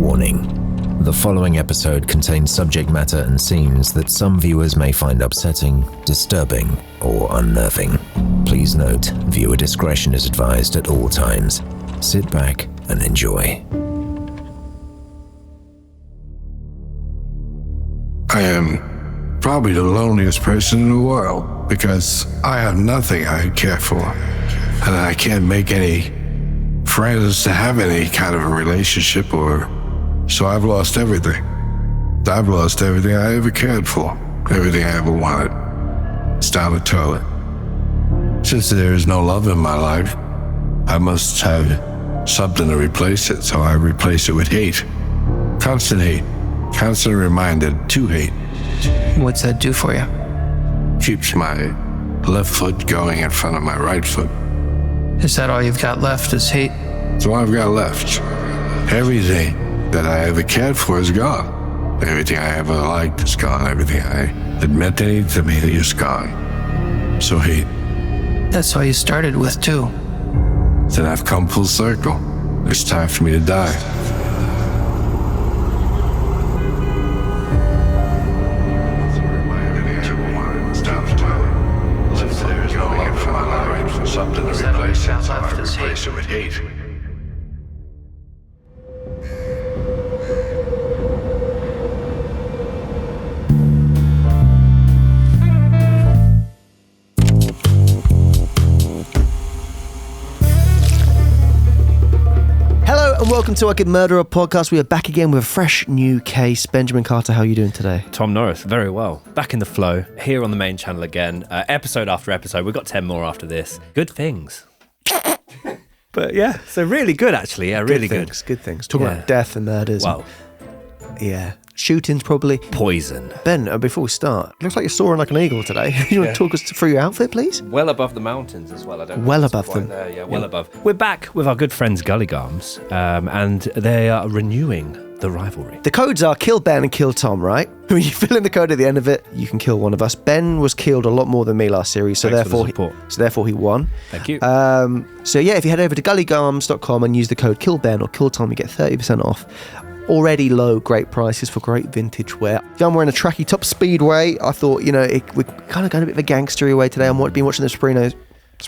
Warning. The following episode contains subject matter and scenes that some viewers may find upsetting, disturbing, or unnerving. Please note, viewer discretion is advised at all times. Sit back and enjoy. I am probably the loneliest person in the world because I have nothing I care for, and I can't make any friends to have any kind of a relationship, so I've lost everything. I've lost everything I ever cared for, everything I ever wanted. It's down the toilet. Since there is no love in my life, I must have something to replace it, so I replace it with hate. Constant hate. Constantly reminded to hate. What's that do for you? Keeps my left foot going in front of my right foot. Is that all you've got left is hate? That's all I've got left. Everything that I ever cared for is gone. Everything I ever liked is gone. Everything that meant anything to me is gone. So hate. That's all you started with, too. Then I've come full circle. It's time for me to die. Something to replace it, so I replace it with hate. Hello and welcome to I Could Murder a Podcast. We are back again with a fresh new case. Benjamin Carter, how are you doing today? Tom Norris, very well. Back in the flow, here on the main channel again. Episode after episode. We've got 10 more after this. Good things. But yeah, so really good actually. Yeah, really good. Good things. Talking about death and murders. Well, yeah. Shootings probably. poison. Ben, before we start, looks like you're soaring like an eagle today. You want to talk us through your outfit, please? Well above the mountains as well. I don't know Well if that's above them. quite there. Yeah, well above. We're back with our good friends Gulligarms, and they are renewing the rivalry. The codes are kill Ben and kill Tom, right? When you fill in the code at the end of it, you can kill one of us. Ben was killed a lot more than me last series, so Thanks for the therefore support. therefore he won. Thank you. So yeah, if you head over to gullygarms.com and use the code KillBen or KillTom, you get 30% off. Already low, great prices for great vintage wear. I'm wearing a tracky top Speedway. I thought, we're kind of going a bit of a gangstery way today. I've been watching the Sopranos.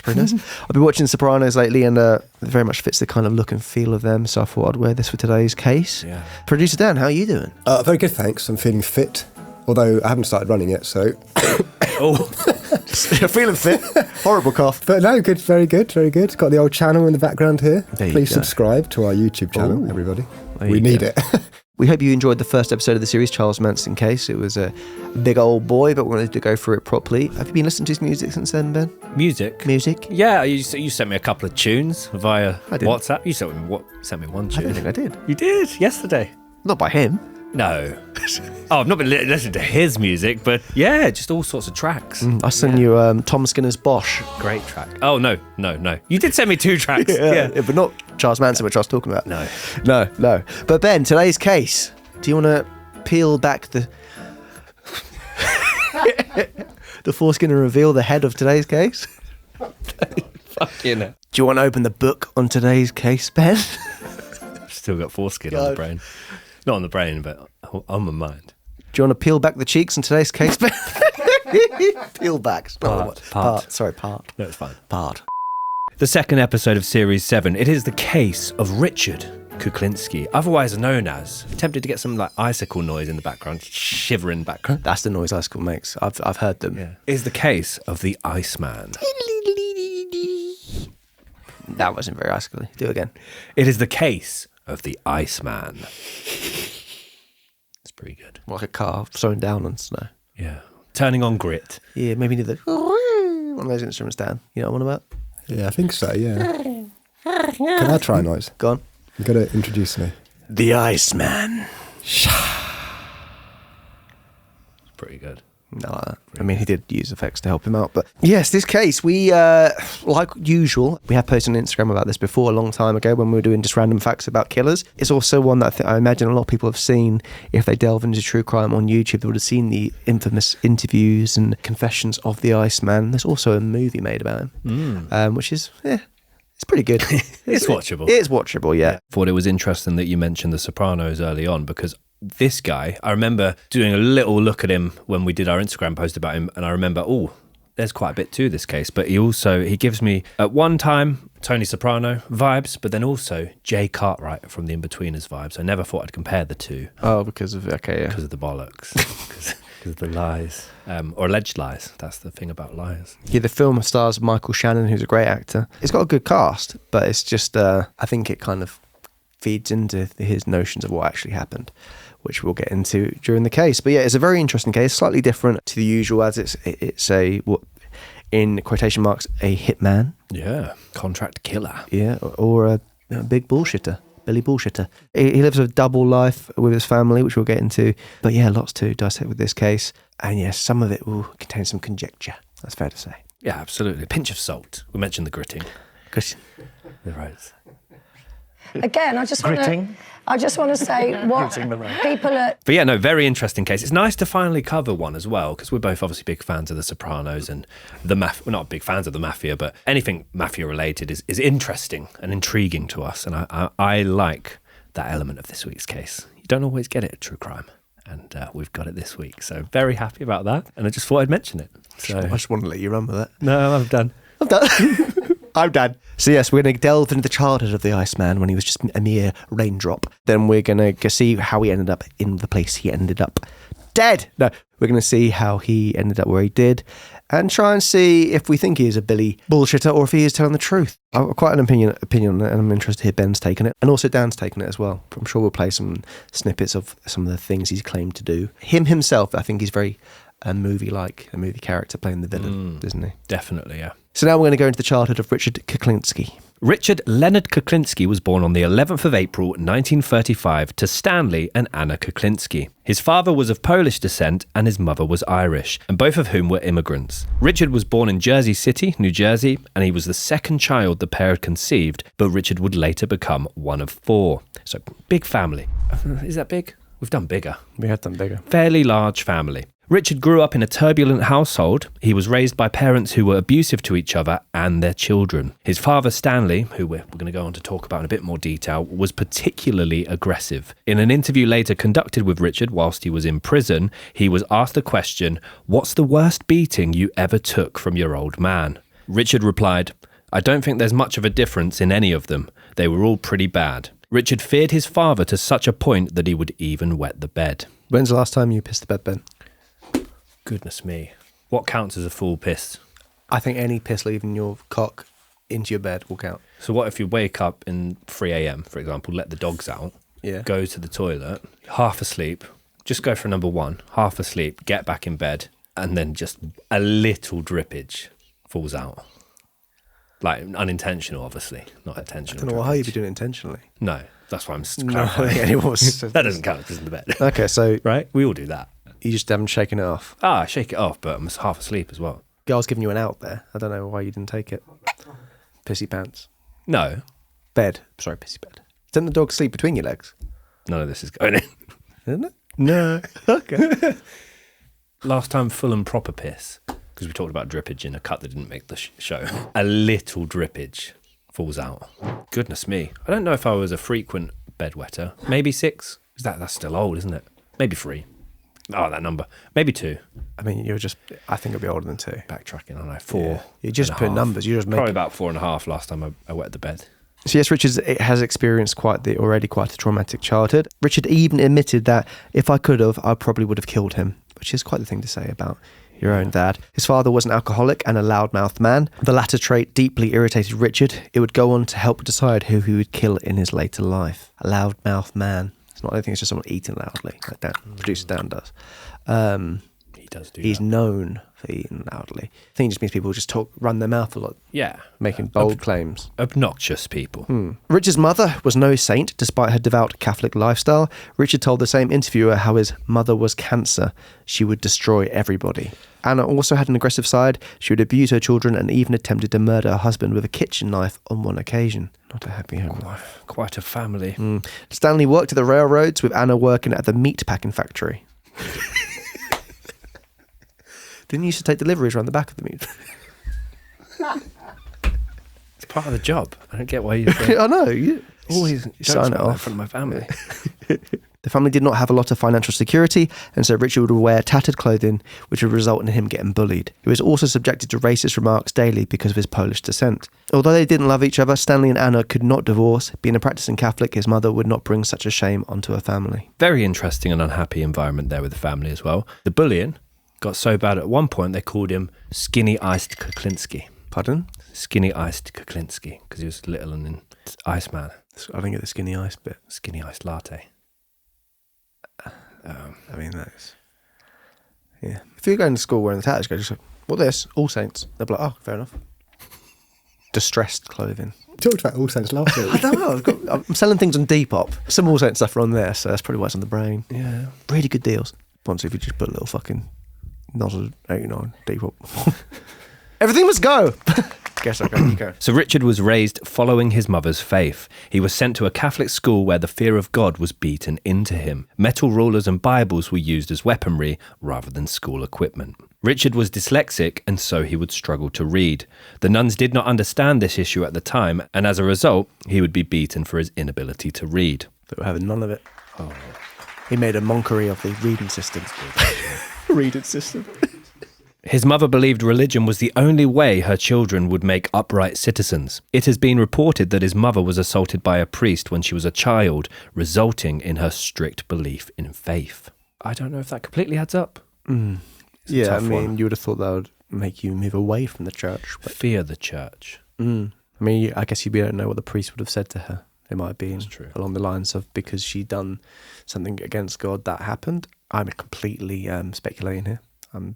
I've been watching Sopranos lately, and it very much fits the kind of look and feel of them, so I thought I'd wear this for today's case. Yeah. Producer Dan, how are you doing? Very good, thanks. I'm feeling fit, although I haven't started running yet, so... Oh, You're feeling fit? Horrible cough. But no, good, very good, very good. Got the old channel in the background here. There you Please go. subscribe to our YouTube channel, Ooh. everybody. There We you need go. it. We hope you enjoyed the first episode of the series, Charles Manson case. It was a big old boy, but we wanted to go through it properly. Have you been listening to his music since then, Ben? music. Music? Yeah, you sent me a couple of tunes via I didn't. WhatsApp. You sent me one I tune. don't think I did. You did yesterday. Not by him. No. Oh, I've not been listening to his music, but yeah, just all sorts of tracks. I sent you Tom Skinner's Bosch. Great track. Oh, no. You did send me 2 tracks. Yeah. But not Charles Manson, which I was talking about. No. No. But Ben, today's case, do you want to peel back the foreskin and reveal the head of today's case? Fucking hell. Do you want to open the book on today's case, Ben? Still got foreskin on the brain. Not on the brain, but on my mind. Do you want to peel back the cheeks on today's case, Ben? Peel back. Part. Sorry, part. No, it's fine. Part. The second episode of Series 7. It is the case of Richard Kuklinski, otherwise known as... Tempted to get some like icicle noise in the background, shivering background. That's the noise Icicle makes. I've heard them. Yeah. Is the case of the Iceman. That wasn't very icically. Do it again. It is the case of the Iceman. It's pretty good. Like a car slowing down on snow. Yeah. Turning on grit. Yeah, maybe need the one of those instruments down. You know what I'm on about? Yeah, I think so, yeah. Can I try a noise? Go on. You've got to introduce me. The Iceman. It's pretty good. No, I mean, he did use effects to help him out. But yes, this case, we, like usual, we have posted on Instagram about this before a long time ago when we were doing just random facts about killers. It's also one that I imagine a lot of people have seen if they delve into true crime on YouTube. They would have seen the infamous interviews and confessions of the Iceman. There's also a movie made about him, which is, It's pretty good. It's watchable. It is watchable, yeah. Thought it was interesting that you mentioned The Sopranos early on, because this guy, I remember doing a little look at him when we did our Instagram post about him, and I remember, there's quite a bit to this case, but he gives me at one time Tony Soprano vibes, but then also Jay Cartwright from The Inbetweeners vibes. I never thought I'd compare the two. Oh, because of the bollocks, because of the lies, or alleged lies. That's the thing about lies. Yeah, the film stars Michael Shannon, who's a great actor. It's got a good cast, but it's just, I think it kind of feeds into his notions of what actually happened, which we'll get into during the case. But yeah, it's a very interesting case, slightly different to the usual, as it's a, what, in quotation marks, a hitman. Yeah, contract killer. Yeah, or a big bullshitter, Billy Bullshitter. He lives a double life with his family, which we'll get into. But yeah, lots to dissect with this case. And yes, some of it will contain some conjecture. That's fair to say. Yeah, absolutely. A pinch of salt. We mentioned the gritting. Good. The roads. Again, I just want to say what people are... But yeah, no, very interesting case. It's nice to finally cover one as well, because we're both obviously big fans of The Sopranos and the Mafia. We're not big fans of the Mafia, but anything Mafia related is interesting and intriguing to us. And I like that element of this week's case. You don't always get it at True Crime. And we've got it this week. So very happy about that. And I just thought I'd mention it. So I just want to let you run with that. No, I'm done. I'm done. So yes, we're going to delve into the childhood of the Iceman when he was just a mere raindrop. Then we're going to see how he ended up in the place he ended up dead. No, we're going to see how he ended up where he did and try and see if we think he is a Billy bullshitter or if he is telling the truth. I've got quite an opinion on it, and I'm interested to hear Ben's taken it, and also Dan's taken it as well. I'm sure we'll play some snippets of some of the things he's claimed to do. Him himself, I think he's very a movie character playing the villain, isn't he? Definitely, yeah. So now we're going to go into the childhood of Richard Kuklinski. Richard Leonard Kuklinski was born on the 11th of April 1935 to Stanley and Anna Kuklinski. His father was of Polish descent and his mother was Irish, and both of whom were immigrants. Richard was born in Jersey City, New Jersey, and he was the second child the pair had conceived, but Richard would later become one of 4. So, big family. Is that big? We've done bigger. We have done bigger. Fairly large family. Richard grew up in a turbulent household. He was raised by parents who were abusive to each other and their children. His father, Stanley, who we're going to go on to talk about in a bit more detail, was particularly aggressive. In an interview later conducted with Richard whilst he was in prison, he was asked the question, "What's the worst beating you ever took from your old man?" Richard replied, "I don't think there's much of a difference in any of them. They were all pretty bad." Richard feared his father to such a point that he would even wet the bed. When's the last time you pissed the bed, Ben? Goodness me. What counts as a full piss? I think any piss leaving your cock into your bed will count. So what if you wake up in 3 a.m, for example, let the dogs out, Yeah. go to the toilet, half asleep, just go for number 1, half asleep, get back in bed, and then just a little drippage falls out. Like, unintentional, obviously, not intentional. I don't know how you'd be doing it intentionally. No, that's why I'm clarifying. That doesn't count as in the bed. Okay, so Right? We all do that. you just haven't shaken it off. I shake it off, but I'm half asleep as well. Girl's giving you an out there. I don't know why you didn't take it. Pissy pants. No, Bed. Sorry, pissy bed. Didn't the dog sleep between your legs? none of this is going in. Isn't it? No. Okay. Last time full and proper piss, because we talked about drippage in a cut that didn't make the show. A little drippage falls out. Goodness me. I don't know if I was a frequent bedwetter. Maybe 6. That's still old, isn't it? Maybe 3. Oh, that number. Maybe 2. I mean, I think it'll be older than 2. Backtracking, I don't know. 4. Yeah. You just and a put half. numbers. You just make Probably about 4.5 last time I wet the bed. So yes, Richard has experienced already quite a traumatic childhood. Richard even admitted that if I could have, I probably would have killed him, which is quite the thing to say about your own dad. His father was an alcoholic and a loudmouthed man. The latter trait deeply irritated Richard. It would go on to help decide who he would kill in his later life. A loudmouthed man. It's not. I think it's just someone eating loudly, like Dan, producer Dan does. He does do He's that. known for eating loudly. I think it just means people just run their mouth a lot, Yeah. making bold claims. Obnoxious people. Richard's mother was no saint despite her devout Catholic lifestyle. Richard told the same interviewer how his mother was cancer. She would destroy everybody. Anna also had an aggressive side. She would abuse her children and even attempted to murder her husband with a kitchen knife on one occasion. Not a happy home life. Quite a family. Stanley worked at the railroads with Anna working at the meat packing factory. Didn't you used to take deliveries around the back of the meat? part of the job. I don't get why you I know. You always sign it in off. front of my family. The family did not have a lot of financial security, and so Richard would wear tattered clothing, which would result in him getting bullied. He was also subjected to racist remarks daily because of his Polish descent. Although they didn't love each other, Stanley and Anna could not divorce. Being a practicing Catholic, his mother would not bring such a shame onto her family. Very interesting and unhappy environment there with the family as well. The bullying got so bad at one point they called him Skinny Iced Kuklinski. Pardon? Skinny Iced Kuklinski, because he was little and in Iceman. I didn't get the skinny ice bit. Skinny Iced Latte. I mean, that's... Yeah. If you're going to school wearing the tattoos, go just like, what this? All Saints. They'll be like, oh, fair enough. Distressed clothing. Talked about All Saints last week. I don't know. I'm selling things on Depop. Some All Saints stuff are on there, so that's probably why it's on the brain. Yeah. Really good deals. Once if you just put a little fucking nozzle 89 Depop. Everything must go. Guess I can go. So Richard was raised following his mother's faith. He was sent to a Catholic school where the fear of God was beaten into him. Metal rulers and Bibles were used as weaponry rather than school equipment. Richard was dyslexic, and so he would struggle to read. The nuns did not understand this issue at the time, and as a result, he would be beaten for his inability to read. But we're having none of it. Oh. He made a mockery of the reading system. Reading system. His mother believed religion was the only way her children would make upright citizens. It has been reported that his mother was assaulted by a priest when she was a child, resulting in her strict belief in faith. I don't know if that completely adds up. Yeah, I mean, you would have thought that would make you move away from the church. But... Fear the church. I mean, I guess you don't know what the priest would have said to her. It might have been along the lines of, because she'd done something against God, that happened. I'm completely speculating here.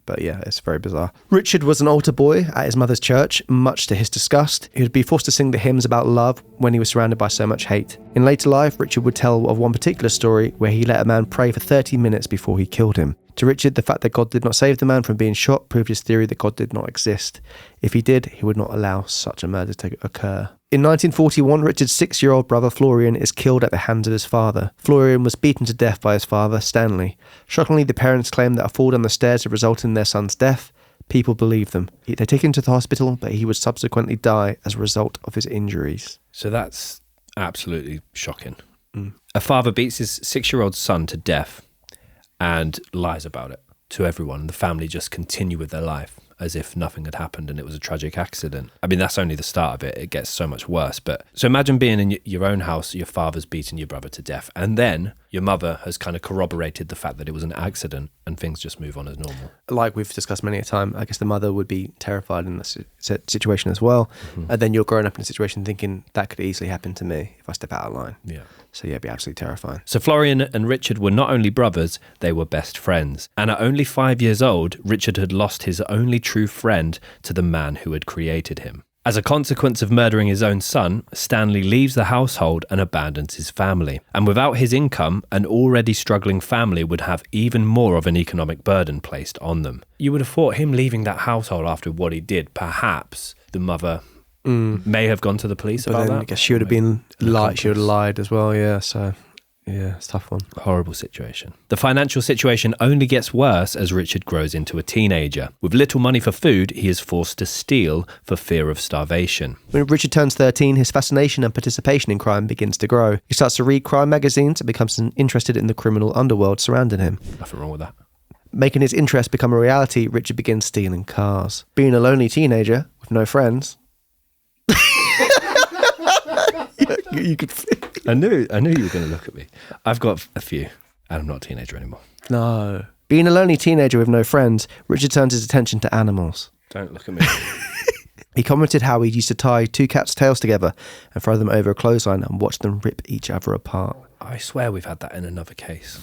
But yeah, it's very bizarre. Richard was an altar boy at his mother's church, much to his disgust. He would be forced to sing the hymns about love when he was surrounded by so much hate. In later life, Richard would tell of one particular story where he let a man pray for 30 minutes before he killed him. To Richard, the fact that God did not save the man from being shot proved his theory that God did not exist. If he did, he would not allow such a murder to occur. In 1941, Richard's 6-year-old brother Florian is killed at the hands of his father. Florian was beaten to death by his father, Stanley. Shockingly, the parents claim that a fall down the stairs had resulted in their son's death. People believe them. They take him to the hospital, but he would subsequently die as a result of his injuries. So that's absolutely shocking. A father beats his 6-year-old son to death and lies about it to everyone. The family just continue with their life as if nothing had happened and it was a tragic accident. I mean, that's only the start of it. It gets so much worse. But so imagine being in your own house, your father's beaten your brother to death, and then your mother has kind of corroborated the fact that it was an accident, and things just move on as normal. Like we've discussed many a time, I guess the mother would be terrified in this situation as well. And then you're growing up in a situation thinking that could easily happen to me if I step out of line. Yeah. So yeah, it'd be absolutely terrifying. So Florian and Richard were not only brothers, they were best friends. And at only 5 years old, Richard had lost his only true friend to the man who had created him. As a consequence of murdering his own son, Stanley leaves the household and abandons his family. And without his income, an already struggling family would have even more of an economic burden placed on them. You would have thought him leaving that household after what he did, perhaps the mother may have gone to the police but about then that. I guess she would have been lied. She would have lied as well. Yeah. So yeah, it's a tough one. Horrible situation. The financial situation only gets worse as Richard grows into a teenager. With little money for food, he is forced to steal for fear of starvation. When Richard turns 13, his fascination and participation in crime begins to grow. He starts to read crime magazines and becomes interested in the criminal underworld surrounding him. Nothing wrong with that. Making his interest become a reality, Richard begins stealing cars. Being a lonely teenager with no friends... you could... I knew you were going to look at me. I've got a few, and I'm not a teenager anymore. No. Being a lonely teenager with no friends, Richard turns his attention to animals. Don't look at me. He commented how he used to tie 2 cats' tails together and throw them over a clothesline and watch them rip each other apart. I swear we've had that in another case.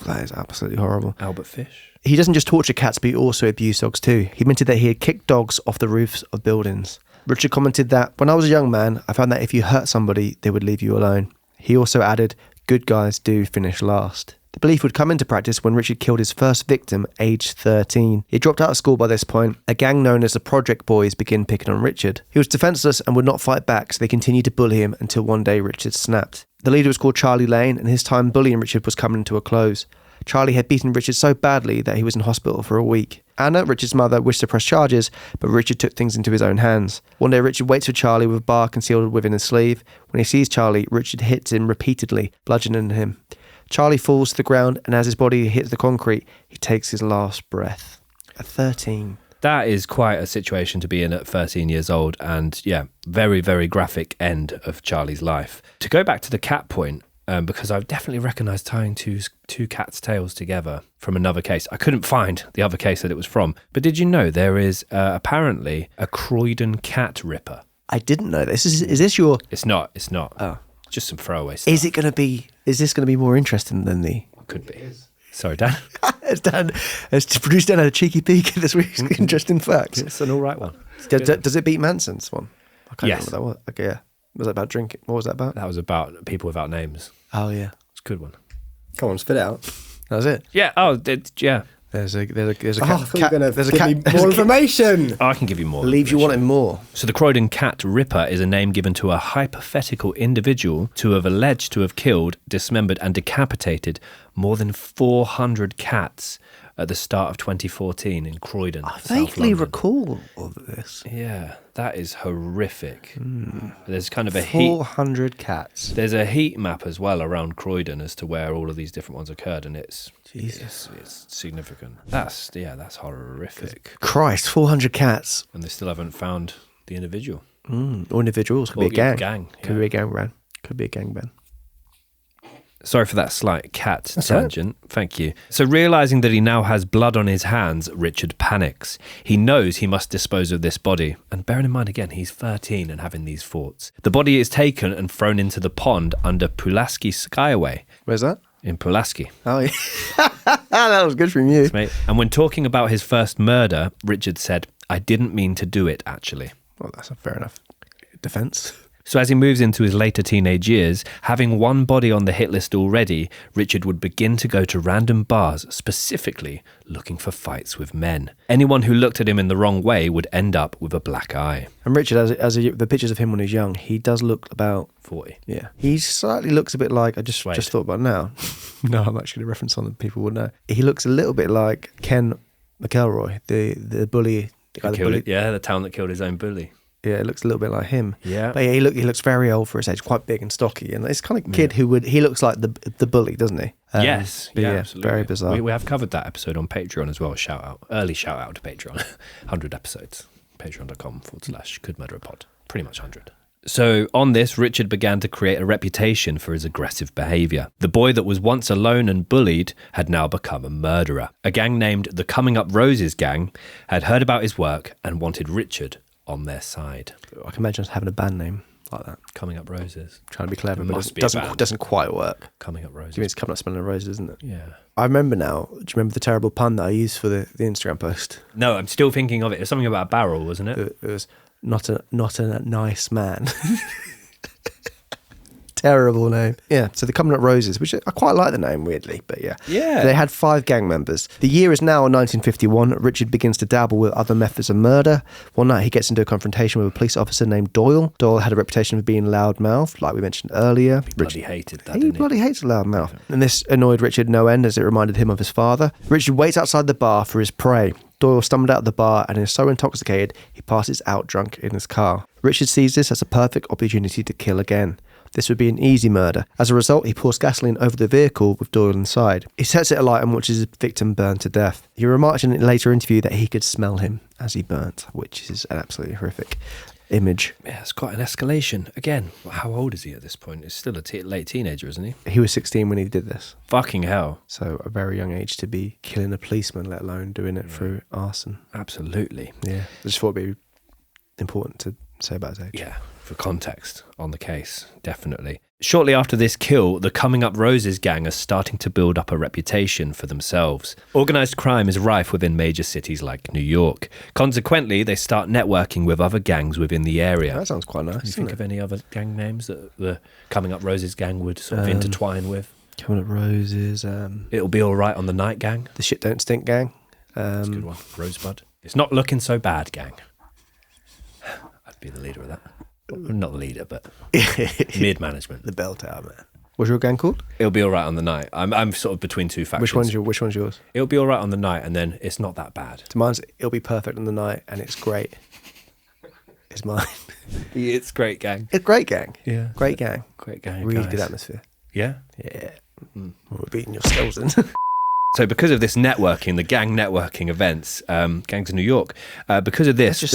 That is absolutely horrible. Albert Fish. He doesn't just torture cats, but he also abused dogs too. He admitted that he had kicked dogs off the roofs of buildings. Richard commented that, when I was a young man, I found that if you hurt somebody, they would leave you alone. He also added, good guys do finish last. The belief would come into practice when Richard killed his first victim, aged 13. He dropped out of school by this point. A gang known as the Project Boys began picking on Richard. He was defenceless and would not fight back, so they continued to bully him until one day Richard snapped. The leader was called Charlie Lane, and his time bullying Richard was coming to a close. Charlie had beaten Richard so badly that he was in hospital for a week. Anna, Richard's mother, wished to press charges, but Richard took things into his own hands. One day, Richard waits for Charlie with a bar concealed within his sleeve. When he sees Charlie, Richard hits him repeatedly, bludgeoning him. Charlie falls to the ground, and as his body hits the concrete, he takes his last breath. At 13. That is quite a situation to be in at 13 years old, and yeah, very, very graphic end of Charlie's life. To go back to the cat point, because I've definitely recognised tying two cats' tails together from another case. I couldn't find the other case that it was from, but did you know there is apparently a Croydon cat ripper? I didn't know this. Is this your... It's not. Oh. Just some throwaway stuff. Is this going to be more interesting than the... Could be. Sorry, Dan. As producer Dan had a cheeky peek at this week's interesting facts. It's an all right one. Does it beat Manson's one? I can't Yes. remember what that was. Okay, yeah. Was it about drinking? What was that about? That was about people without names. Oh, yeah. It's a good one. Come on, spit it out. That was it. Yeah. Oh, yeah. There's a cat. I thought you were going to there's a give cat. me more information. Oh, I can give you more. Leaves you wanting more. So the Croydon Cat Ripper is a name given to a hypothetical individual to have alleged to have killed, dismembered and decapitated more than 400 cats at the start of 2014 in Croydon. I South vaguely London. recall all of this. Yeah, that is horrific. There's kind of a heat... 400 cats. There's a heat map as well around Croydon as to where all of these different ones occurred, and it's significant. That's horrific. Christ, 400 cats. And they still haven't found the individual. Or individuals. Could be a gang. Could yeah. be a gang, Ran. Could be a gang, Ben. Sorry for that slight cat tangent. Right. Thank you. So realising that he now has blood on his hands, Richard panics. He knows he must dispose of this body. And bearing in mind, again, he's 13 and having these thoughts. The body is taken and thrown into the pond under Pulaski Skyway. Where's that? In Pulaski. Oh, yeah. That was good from you. Mate. And when talking about his first murder, Richard said, "I didn't mean to do it, actually." Well, that's a fair enough defence. So as he moves into his later teenage years, having one body on the hit list already, Richard would begin to go to random bars, specifically looking for fights with men. Anyone who looked at him in the wrong way would end up with a black eye. And Richard, the pictures of him when he's young, he does look about 40. Yeah, he slightly looks a bit like, I just thought about now. No, I'm actually going to reference on that people would know. He looks a little bit like Ken McElroy, the bully. The guy that bullied. Yeah, the town that killed his own bully. Yeah, it looks a little bit like him. Yeah. But yeah, he looks very old for his age, quite big and stocky. And it's kind of kid who he looks like the bully, doesn't he? Yes. Yeah, absolutely. Very bizarre. We have covered that episode on Patreon as well. Early shout out to Patreon. 100 episodes. Patreon.com/CouldMurderAPod. Pretty much 100. So on this, Richard began to create a reputation for his aggressive behaviour. The boy that was once alone and bullied had now become a murderer. A gang named the Coming Up Roses Gang had heard about his work and wanted Richard on their side. I can imagine us having a band name like that. Coming Up Roses. Trying to be clever, It but must it be a band. doesn't quite work. Coming Up Roses. You mean it's coming up smelling of roses, isn't it? Yeah. I remember now. Do you remember the terrible pun that I used for the Instagram post? No, I'm still thinking of it. It was something about a barrel, wasn't it? It was not a nice man. Terrible name. Yeah, so the Coming Up Roses, which I quite like the name, weirdly, but yeah. Yeah. They had 5 gang members. The year is now 1951. Richard begins to dabble with other methods of murder. One night he gets into a confrontation with a police officer named Doyle. Doyle had a reputation of being loudmouthed, like we mentioned earlier. He bloody hated that, He didn't he? bloody hates a loudmouth. And this annoyed Richard no end as it reminded him of his father. Richard waits outside the bar for his prey. Doyle stumbled out of the bar and is so intoxicated he passes out drunk in his car. Richard sees this as a perfect opportunity to kill again. This would be an easy murder. As a result, he pours gasoline over the vehicle with Doyle inside. He sets it alight and watches his victim burn to death. He remarked in a later interview that he could smell him as he burnt, which is an absolutely horrific image. Yeah, it's quite an escalation. Again, how old is he at this point? He's still a late teenager, isn't he? He was 16 when he did this. Fucking hell. So a very young age to be killing a policeman, let alone doing it through arson. Absolutely. Yeah. I just thought it'd be important to say about his age. Yeah, for context on the case, definitely. Shortly after this kill, the Coming Up Roses gang are starting to build up a reputation for themselves. Organised crime is rife within major cities like New York. Consequently, they start networking with other gangs within the area. That sounds quite nice. Can you think of any other gang names that the Coming Up Roses gang would sort of intertwine with? Coming Up Roses. It'll Be All Right on the Night gang. The Shit Don't Stink gang. That's a good one. Rosebud. It's Not Looking So Bad gang. I'd be the leader of that. Not the leader, but mid-management. The Bell Tower, man. What's your gang called? It'll Be Alright on the Night. I'm sort of between two factions. Which one's yours? It'll Be Alright on the Night, and then It's Not That Bad. So mine's It'll Be Perfect on the Night, and It's Great. It's mine. It's great gang. It's great gang. Yeah. Great gang. Great gang. Really guys. good atmosphere. Yeah? Yeah. We're beating yourselves in. So because of this networking, the gang networking events, Gangs of New York, because of this...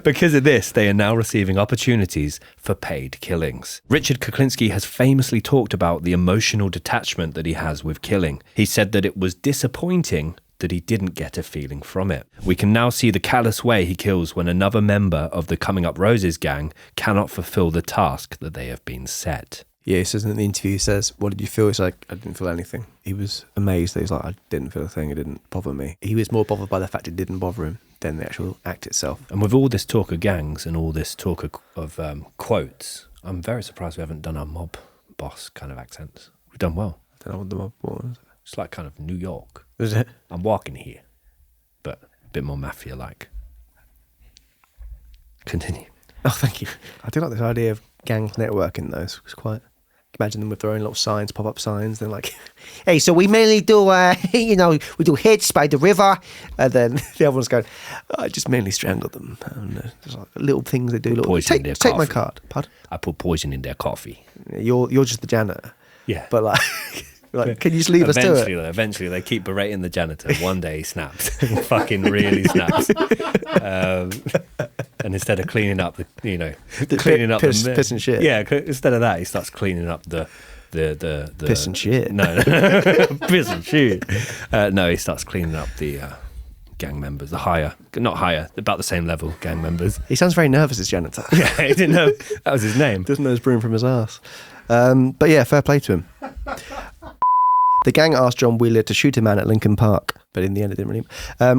Because of this, they are now receiving opportunities for paid killings. Richard Kuklinski has famously talked about the emotional detachment that he has with killing. He said that it was disappointing that he didn't get a feeling from it. We can now see the callous way he kills when another member of the Coming Up Roses gang cannot fulfill the task that they have been set. Yeah, he says in the interview, he says, what did you feel? He's like, I didn't feel anything. He was amazed that he's like, I didn't feel a thing, it didn't bother me. He was more bothered by the fact it didn't bother him than the actual act itself. And with all this talk of gangs and all this talk of quotes, I'm very surprised we haven't done our mob boss kind of accents. We've done well. I don't know what the mob was. It's like kind of New York. Is it? I'm walking here, but a bit more Mafia-like. Continue. Oh, thank you. I do like this idea of gang networking, though. It's quite... Imagine them with their own little signs, pop-up signs. They're like, hey, so we mainly do, we do hits by the river. And then the other one's going, I just mainly strangle them. And there's like little things they do. Take my card. Pardon? I put poison in their coffee. You're just the janitor. Yeah. But like, can you just leave us to it? Eventually, they keep berating the janitor. One day he snaps. Fucking really snaps. And instead of cleaning up cleaning up piss and shit. Yeah, instead of that, he starts cleaning up the piss and shit. No, piss and shit. No, he starts cleaning up the gang members, about the same level gang members. He sounds very nervous as janitor. Yeah, he didn't know that was his name. Doesn't know his broom from his ass. But yeah, fair play to him. The gang asked John Wheeler to shoot a man at Lincoln Park, but in the end it didn't really.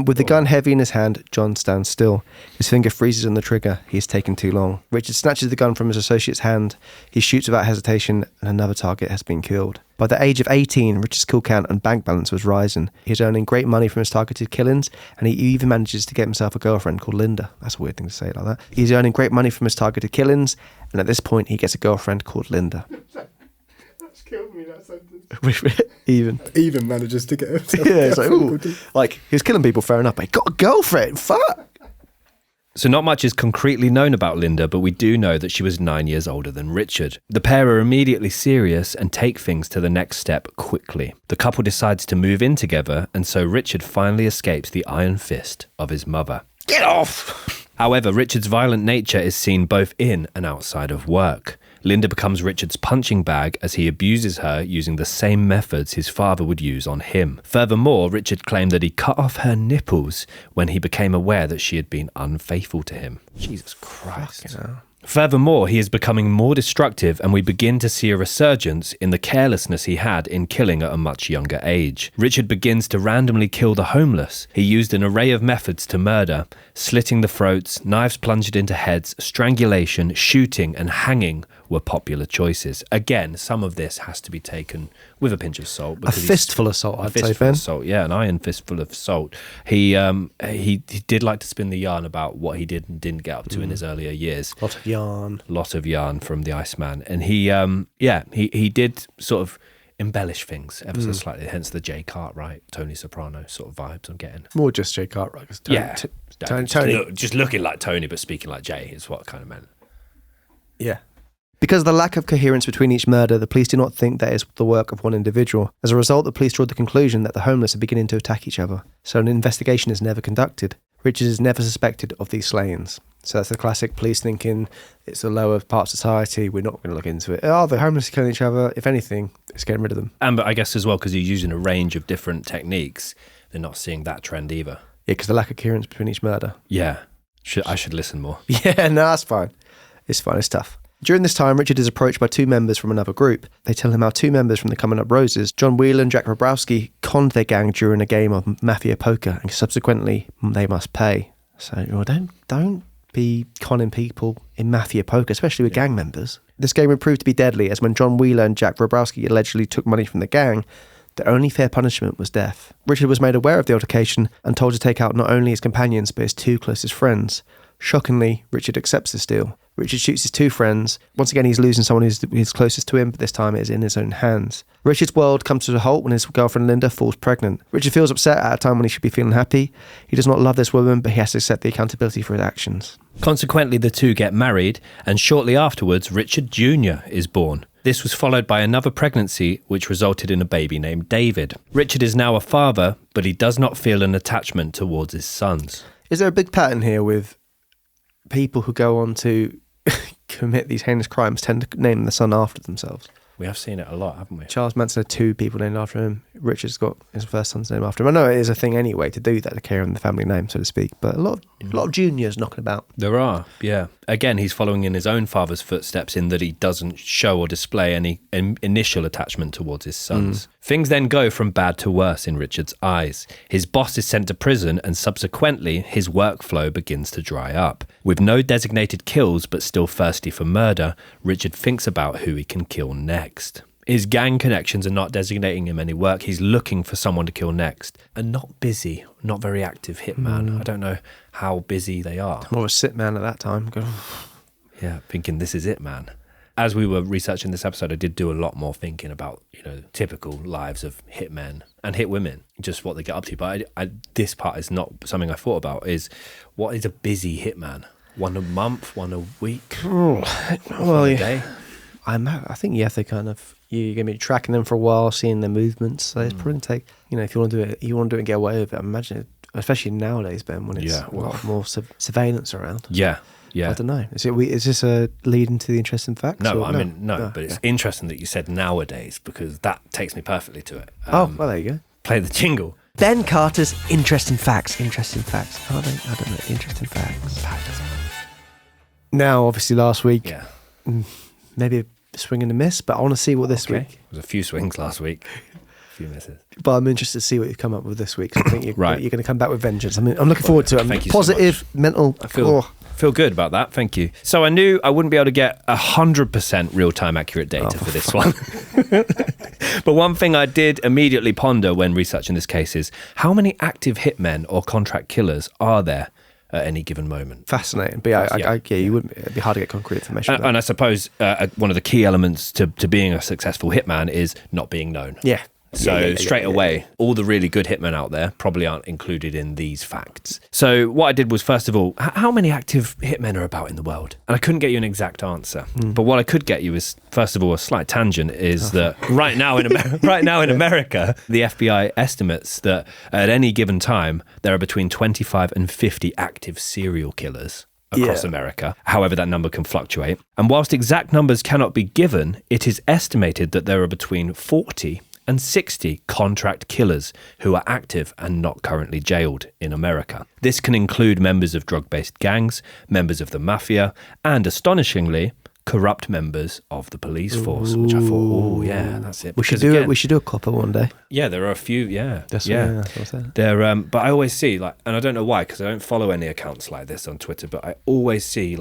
With the gun heavy in his hand, John stands still. His finger freezes on the trigger. He has taken too long. Richard snatches the gun from his associate's hand. He shoots without hesitation, and another target has been killed. By the age of 18, Richard's kill count and bank balance was rising. He is earning great money from his targeted killings, and he even manages to get himself a girlfriend called Linda. That's a weird thing to say like that. He's earning great money from his targeted killings, and at this point he gets a girlfriend called Linda. That's killed me, that sentence. Even manages to get himself. Yeah, it's like, ooh, like he was killing people, fair enough, but he got a girlfriend. Fuck. So not much is concretely known about Linda, but we do know that she was 9 years older than Richard. The pair are immediately serious and take things to the next step quickly. The couple decides to move in together, and so Richard finally escapes the iron fist of his mother. Get off! However, Richard's violent nature is seen both in and outside of work. Linda becomes Richard's punching bag as he abuses her using the same methods his father would use on him. Furthermore, Richard claimed that he cut off her nipples when he became aware that she had been unfaithful to him. Jesus Christ. Furthermore, he is becoming more destructive, and we begin to see a resurgence in the carelessness he had in killing at a much younger age. Richard begins to randomly kill the homeless. He used an array of methods to murder: slitting the throats, knives plunged into heads, strangulation, shooting, and hanging were popular choices. Again, some of this has to be taken with a pinch of salt. A fistful of salt, I'd say, Ben. Salt, yeah, an iron fistful of salt. He did like to spin the yarn about what he did and didn't get up to in his earlier years. Lot of yarn from the Iceman. And he did sort of embellish things ever so slightly, hence the Jay Cartwright, Tony Soprano sort of vibes I'm getting. More just Jay Cartwright. Tony. Just looking like Tony but speaking like Jay is what I kind of meant. Yeah. Because of the lack of coherence between each murder, the police do not think that is the work of one individual. As a result, the police draw the conclusion that the homeless are beginning to attack each other. So an investigation is never conducted. Richard is never suspected of these slayings. So that's the classic police thinking it's the lower part of society, we're not going to look into it. Oh, the homeless are killing each other. If anything, it's getting rid of them. And but I guess as well, because he's using a range of different techniques, they're not seeing that trend either. Yeah, because the lack of coherence between each murder. Yeah. I should listen more. Yeah, no, that's fine. It's fine, it's tough. During this time, Richard is approached by two members from another group. They tell him how two members from the Coming Up Roses, John Wheeler and Jack Robrowski, conned their gang during a game of Mafia poker, and subsequently they must pay. So don't be conning people in Mafia poker, especially with gang members. This game would prove to be deadly, as when John Wheeler and Jack Robrowski allegedly took money from the gang, the only fair punishment was death. Richard was made aware of the altercation and told to take out not only his companions but his two closest friends. Shockingly, Richard accepts this deal. Richard shoots his 2 friends. Once again, he's losing someone who's closest to him, but this time it is in his own hands. Richard's world comes to a halt when his girlfriend Linda falls pregnant. Richard feels upset at a time when he should be feeling happy. He does not love this woman, but he has to accept the accountability for his actions. Consequently, the two get married, and shortly afterwards, Richard Jr. is born. This was followed by another pregnancy, which resulted in a baby named David. Richard is now a father, but he does not feel an attachment towards his sons. Is there a big pattern here with people who go on to commit these heinous crimes tend to name the son after themselves? We have seen it a lot, haven't we? Charles Manson had 2 people named after him. Richard's got his first son's name after him. I know it is a thing anyway to do that, to carry on the family name, so to speak, but a lot of juniors knocking about. There are, yeah. Again, he's following in his own father's footsteps in that he doesn't show or display any initial attachment towards his sons. Things then go from bad to worse in Richard's eyes. His boss is sent to prison, and subsequently, his workflow begins to dry up. With no designated kills, but still thirsty for murder, Richard thinks about who he can kill next. His gang connections are not designating him any work. He's looking for someone to kill next. And not busy, not very active hitman. I don't know how busy they are. More of a sit man at that time. Yeah, thinking this is it, man. As we were researching this episode, I did do a lot more thinking about, typical lives of hitmen and hit women, just what they get up to. But this part is not something I thought about, is what is a busy hitman? One a month, one a week? Well, a day? I think you have to kind of, you're going to be tracking them for a while, seeing their movements. So it's probably going to take, if you want to do it, and get away with it. I imagine it, especially nowadays, Ben, when it's a lot more surveillance around. Yeah. I don't know. Is this a lead into the interesting facts? No, but it's interesting that you said nowadays, because that takes me perfectly to it. Well, there you go. Play the jingle. Ben Carter's interesting facts. Interesting facts. I don't know. Interesting facts. Now, obviously, last week, maybe a swing and a miss, but I want to see what this week. There was a few swings last week. Few misses. But I'm interested to see what you've come up with this week. So I think you're going to come back with vengeance. I'm looking forward to it. Thank you positive, so much. mental. I feel good about that. Thank you. So I knew I wouldn't be able to get 100% real-time accurate data for this one. But one thing I did immediately ponder when researching this case is how many active hitmen or contract killers are there at any given moment? Fascinating. But you wouldn't. It'd be hard to get concrete information. And I suppose one of the key elements to being a successful hitman is not being known. Yeah. So straight away, all the really good hitmen out there probably aren't included in these facts. So what I did was, first of all, how many active hitmen are about in the world? And I couldn't get you an exact answer. But what I could get you is, first of all, a slight tangent is that right now in America, the FBI estimates that at any given time, there are between 25 and 50 active serial killers across America. However, that number can fluctuate. And whilst exact numbers cannot be given, it is estimated that there are between 40 and 60 contract killers who are active and not currently jailed in America. This can include members of drug-based gangs, members of the Mafia, and astonishingly, corrupt members of the police force, which I thought, that's it. We should do a copper one day. Yeah, there are a few, That's what I said. But I always see, and I don't know why, because I don't follow any accounts like this on Twitter, but I always see,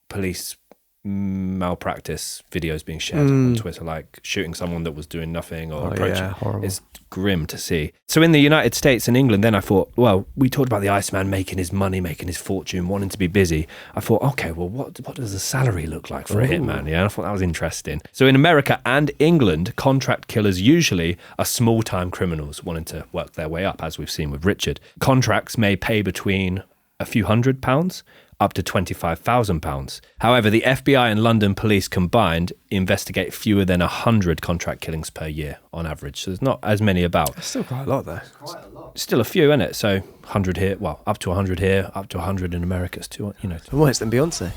police malpractice videos being shared on Twitter, like shooting someone that was doing nothing or approaching. Horrible. It's grim to see. So in the United States and England, then I thought, well, we talked about the Iceman making his money, making his fortune, wanting to be busy. I thought, okay, well, what does the salary look like for a hitman? Yeah, I thought that was interesting. So in America and England, contract killers usually are small-time criminals wanting to work their way up, as we've seen with Richard. Contracts may pay between a few £100s up to £25,000. However, the FBI and London police combined investigate fewer than 100 contract killings per year on average. So there's not as many about. That's still quite a lot, though. Still a few, isn't it? So 100 here, up to 100 here, up to 100 in America. It's too, Worse than Beyonce.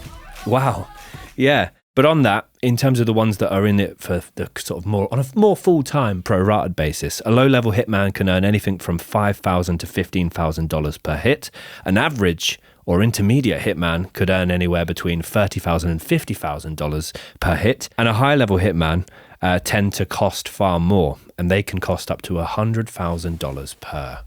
Wow. Yeah. But on that, in terms of the ones that are in it for the sort of on a more full-time prorated basis, a low-level hitman can earn anything from $5,000 to $15,000 per hit. An average or intermediate hitman could earn anywhere between $30,000 and $50,000 per hit. And a high-level hitman tend to cost far more, and they can cost up to $100,000 per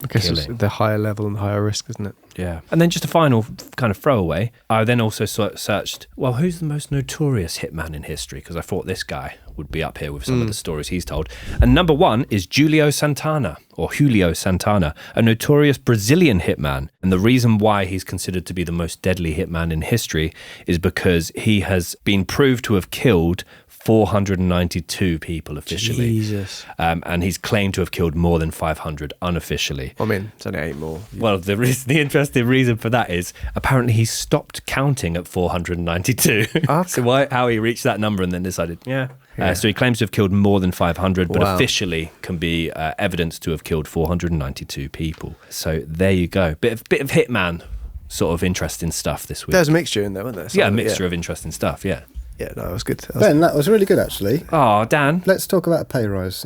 I guess killing. it's the higher level and higher risk, isn't it? Yeah. And then just a final kind of throwaway, I then also searched, well, who's the most notorious hitman in history? Because I thought this guy would be up here with some of the stories he's told. And number 1 is Julio Santana, a notorious Brazilian hitman. And the reason why he's considered to be the most deadly hitman in history is because he has been proved to have killed 492 people officially. Jesus. And he's claimed to have killed more than 500 unofficially. I mean, it's only 8 more. Well, the interesting reason for that is apparently he stopped counting at 492. So how he reached that number and then decided, so he claims to have killed more than 500, but officially can be evidence to have killed 492 people. So there you go. Bit of Hitman sort of interesting stuff this week. There's a mixture in there, wasn't there? A mixture of interesting stuff, yeah. Yeah, no, it was good. Ben, that was really good, actually. Oh, Dan. Let's talk about a pay rise,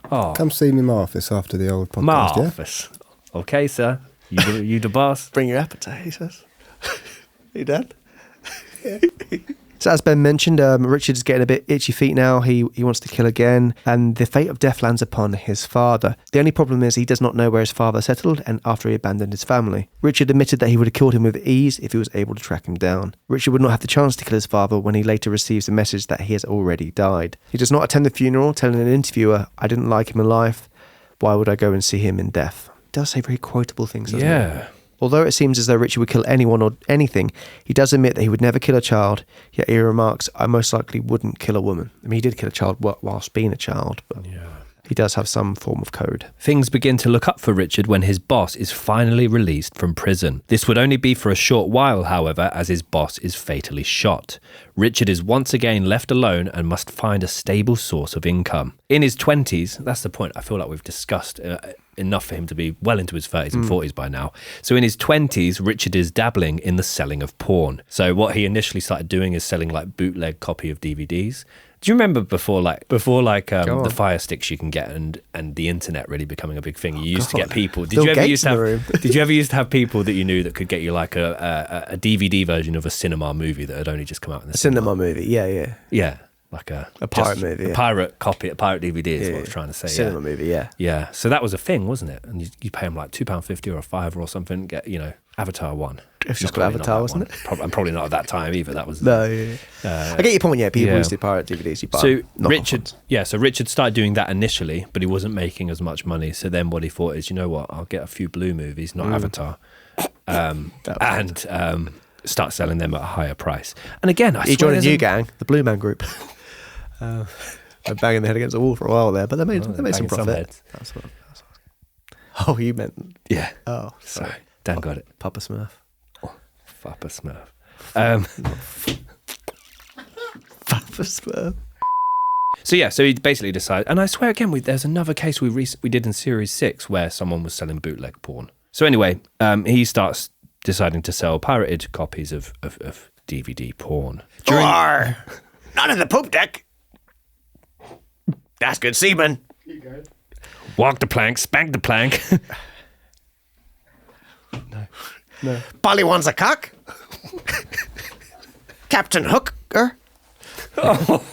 Come see me in my office after the old podcast, My office. Okay, sir. You the boss. Bring your appetite, he says. You done? So as Ben mentioned, Richard's getting a bit itchy feet now. He wants to kill again, and the fate of death lands upon his father. The only problem is he does not know where his father settled and after he abandoned his family. Richard admitted that he would have killed him with ease if he was able to track him down. Richard would not have the chance to kill his father when he later receives a message that he has already died. He does not attend the funeral, telling an interviewer, "I didn't like him in life. Why would I go and see him in death?" He does say very quotable things, doesn't he? Yeah. Although it seems as though Richard would kill anyone or anything, he does admit that he would never kill a child, yet he remarks, "I most likely wouldn't kill a woman." I mean, he did kill a child whilst being a child, but he does have some form of code. Things begin to look up for Richard when his boss is finally released from prison. This would only be for a short while, however, as his boss is fatally shot. Richard is once again left alone and must find a stable source of income. In his 20s, that's the point I feel like we've discussed enough for him to be well into his 30s and 40s by now. So in his 20s, Richard is dabbling in the selling of porn. So what he initially started doing is selling like bootleg copy of DVDs. Do you remember before the Fire Sticks you can get and the internet really becoming a big thing? You used to get people. Did you ever used to have people that you knew that could get you like a DVD version of a cinema movie that had only just come out in the cinema movie? Yeah. Yeah. Like a pirate movie. A pirate copy, a pirate DVD is what I was trying to say. Cinema movie, yeah. Yeah. So that was a thing, wasn't it? And you pay them like £2.50 or a £5 or something, get, Avatar 1. It's just got Avatar, wasn't it? I'm probably not at that time either. That was no. I get your point. Yeah, people used to pirate DVDs. You buy So Richard started doing that initially, but he wasn't making as much money. So then what he thought is, you know what? I'll get a few blue movies, not Avatar, and start selling them at a higher price. And again, he joined a new gang, the Blue Man Group. They're banging their head against the wall for a while there, but they made some profit. That's what. Oh, you meant Oh, sorry. Dan got it. Papa Smurf. Papa Smurf. Papa Smurf. So he basically decided, and I swear again, there's another case we did in Series 6 where someone was selling bootleg porn. So anyway, he starts deciding to sell pirated copies of DVD porn. Not in the poop deck. That's good seaman. Walk the plank, spank the plank. No. Polly wants a cock. Captain Hooker. Oh.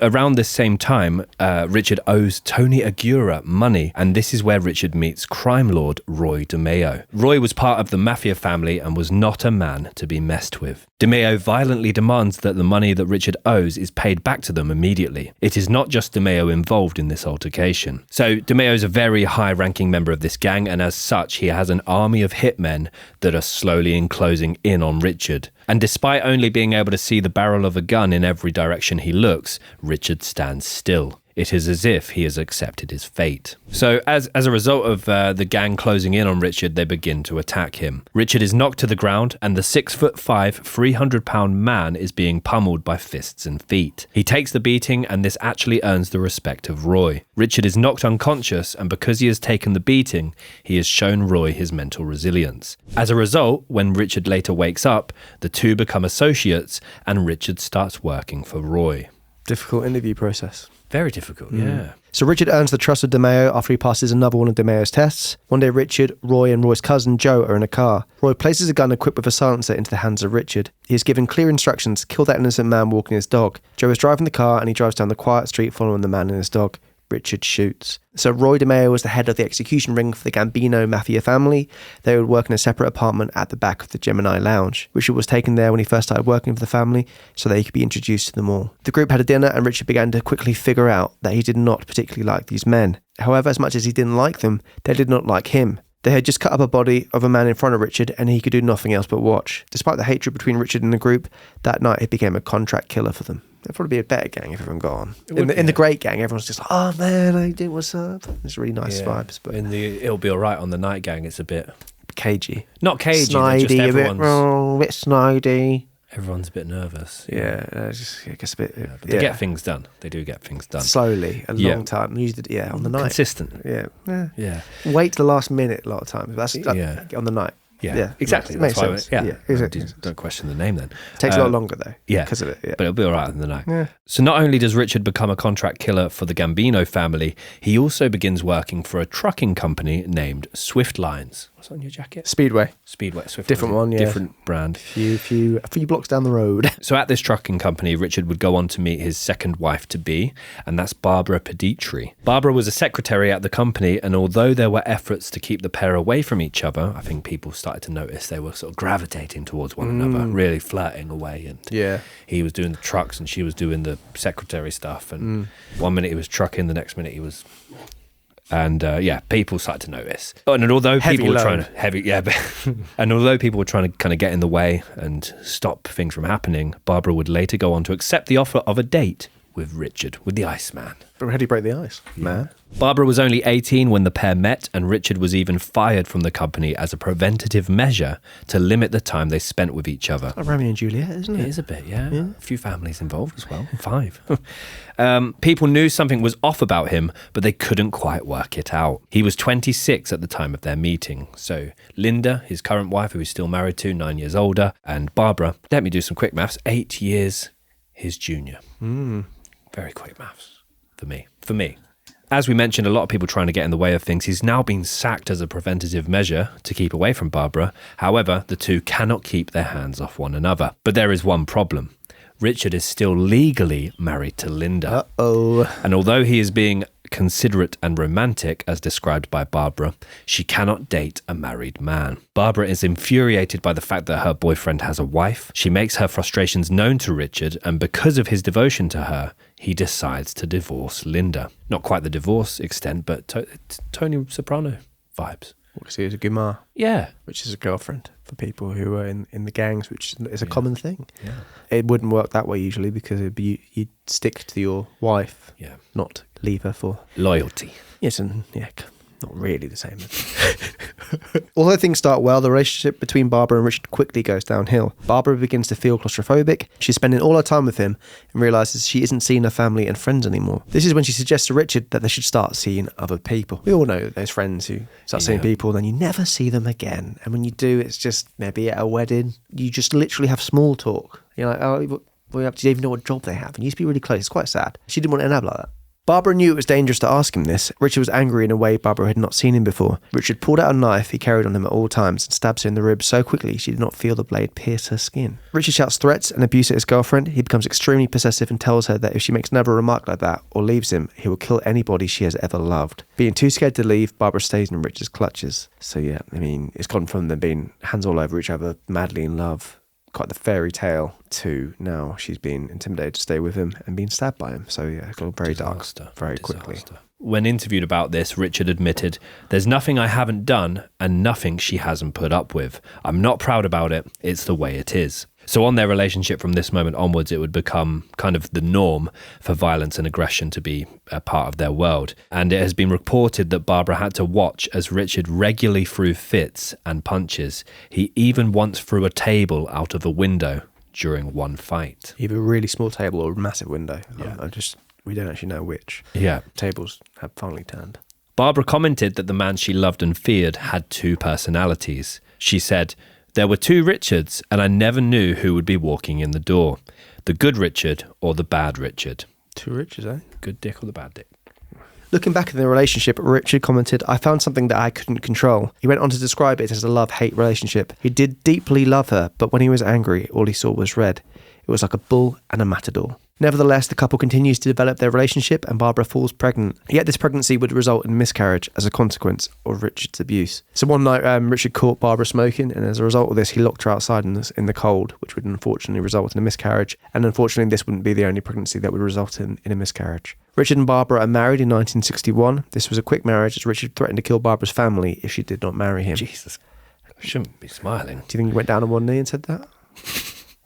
Around this same time, Richard owes Tony Aguirre money, and this is where Richard meets crime lord Roy DeMeo. Roy was part of the Mafia family and was not a man to be messed with. DeMeo violently demands that the money that Richard owes is paid back to them immediately. It is not just DeMeo involved in this altercation. So DeMeo is a very high-ranking member of this gang, and as such, he has an army of hitmen that are slowly enclosing in on Richard. And despite only being able to see the barrel of a gun in every direction he looks, Richard stands still. It is as if he has accepted his fate. So as a result of the gang closing in on Richard, they begin to attack him. Richard is knocked to the ground, and the 6'5", 300-pound man is being pummeled by fists and feet. He takes the beating, and this actually earns the respect of Roy. Richard is knocked unconscious, and because he has taken the beating, he has shown Roy his mental resilience. As a result, when Richard later wakes up, the two become associates, and Richard starts working for Roy. Difficult interview process. Very difficult, yeah. So Richard earns the trust of DeMeo after he passes another one of DeMeo's tests. One day Richard, Roy and Roy's cousin Joe are in a car. Roy places a gun equipped with a silencer into the hands of Richard. He is given clear instructions to kill that innocent man walking his dog. Joe is driving the car and he drives down the quiet street following the man and his dog. Richard shoots. So Roy DeMeo was the head of the execution ring for the Gambino Mafia family. They would work in a separate apartment at the back of the Gemini Lounge. Richard was taken there when he first started working for the family so that he could be introduced to them all. The group had a dinner and Richard began to quickly figure out that he did not particularly like these men. However, as much as he didn't like them, they did not like him. They had just cut up a body of a man in front of Richard and he could do nothing else but watch. Despite the hatred between Richard and the group, that night he became a contract killer for them. It'd probably be a better gang if everyone got on. In the great gang, everyone's just like, oh man, I do, what's up? It's really nice vibes. But It'll Be Alright on the night gang, it's a bit cagey. Not cagey, snidey, just everyone's a bit snidey. Everyone's a bit nervous. Yeah, it gets a bit. Yeah, but they get things done. They do get things done slowly, a long time. Usually, on the night, consistent. Yeah. Wait to the last minute a lot of times. That's on the night. Yeah, exactly. Makes sense. Exactly. Don't question the name then. Takes a lot longer though. Yeah, because of it. Yeah. But it'll be all right in the night. Yeah. So not only does Richard become a contract killer for the Gambino family, he also begins working for a trucking company named Swift Lines. What's on your jacket? Speedway, Swift. Different one, yeah. Different brand. A few blocks down the road. So at this trucking company, Richard would go on to meet his second wife-to-be, and that's Barbara Peditri. Barbara was a secretary at the company, and although there were efforts to keep the pair away from each other, I think people started to notice they were sort of gravitating towards one another, really flirting away. And he was doing the trucks and she was doing the secretary stuff. And one minute he was trucking, the next minute he was... And people started to notice. And although people were trying to kind of get in the way and stop things from happening, Barbara would later go on to accept the offer of a date with Richard, with the Iceman. But how do you break the ice, man? Barbara was only 18 when the pair met, and Richard was even fired from the company as a preventative measure to limit the time they spent with each other. Like Romeo and Juliet, isn't it? It is a bit, yeah. A few families involved as well. 5. People knew something was off about him, but they couldn't quite work it out. He was 26 at the time of their meeting. So Linda, his current wife, who he's still married to, 9 years older, and Barbara, let me do some quick maths, 8 years his junior. Very quick maths for me. As we mentioned, a lot of people trying to get in the way of things. He's now been sacked as a preventative measure to keep away from Barbara. However, the two cannot keep their hands off one another. But there is one problem. Richard is still legally married to Linda. And although he is being considerate and romantic, as described by Barbara, she cannot date a married man. Barbara is infuriated by the fact that her boyfriend has a wife. She makes her frustrations known to Richard, and because of his devotion to her, he decides to divorce Linda. Not quite the divorce extent, but Tony Soprano vibes. Because he was a gumar. Yeah. Which is a girlfriend for people who are in the gangs, which is a common thing. Yeah. It wouldn't work that way usually because you'd stick to your wife, not leave her for... loyalty. Yes, and not really the same. Although things start well, the relationship between Barbara and Richard quickly goes downhill. Barbara begins to feel claustrophobic. She's spending all her time with him and realises she isn't seeing her family and friends anymore. This is when she suggests to Richard that they should start seeing other people. We all know those friends who start seeing people, then you never see them again. And when you do, it's just maybe at a wedding, you just literally have small talk. You're like, oh, do you even know what job they have? And you used to be really close. It's quite sad. She didn't want to end up like that. Barbara knew it was dangerous to ask him this. Richard was angry in a way Barbara had not seen him before. Richard pulled out a knife he carried on him at all times and stabs her in the ribs so quickly she did not feel the blade pierce her skin. Richard shouts threats and abuse at his girlfriend. He becomes extremely possessive and tells her that if she makes another remark like that or leaves him, he will kill anybody she has ever loved. Being too scared to leave, Barbara stays in Richard's clutches. So it's gone from them being hands all over each other, madly in love, quite the fairy tale, to now she's been intimidated to stay with him and being stabbed by him. So it got very dark very quickly. When interviewed about this, Richard admitted, "There's nothing I haven't done and nothing she hasn't put up with. I'm not proud about it. It's the way it is." So on their relationship from this moment onwards, it would become kind of the norm for violence and aggression to be a part of their world. And it has been reported that Barbara had to watch as Richard regularly threw fits and punches. He even once threw a table out of a window during one fight. Either a really small table or a massive window. Yeah. We don't actually know which. Yeah. Tables have finally turned. Barbara commented that the man she loved and feared had two personalities. She said, "There were two Richards, and I never knew who would be walking in the door. The good Richard or the bad Richard." Two Richards, eh? Good dick or the bad dick. Looking back at the relationship, Richard commented, "I found something that I couldn't control." He went on to describe it as a love-hate relationship. He did deeply love her, but when he was angry, all he saw was red. It was like a bull and a matador. Nevertheless, the couple continues to develop their relationship and Barbara falls pregnant. Yet this pregnancy would result in miscarriage as a consequence of Richard's abuse. So one night, Richard caught Barbara smoking, and as a result of this, he locked her outside in the cold, which would unfortunately result in a miscarriage. And unfortunately, this wouldn't be the only pregnancy that would result in a miscarriage. Richard and Barbara are married in 1961. This was a quick marriage as Richard threatened to kill Barbara's family if she did not marry him. Jesus, I shouldn't be smiling. Do you think he went down on one knee and said that?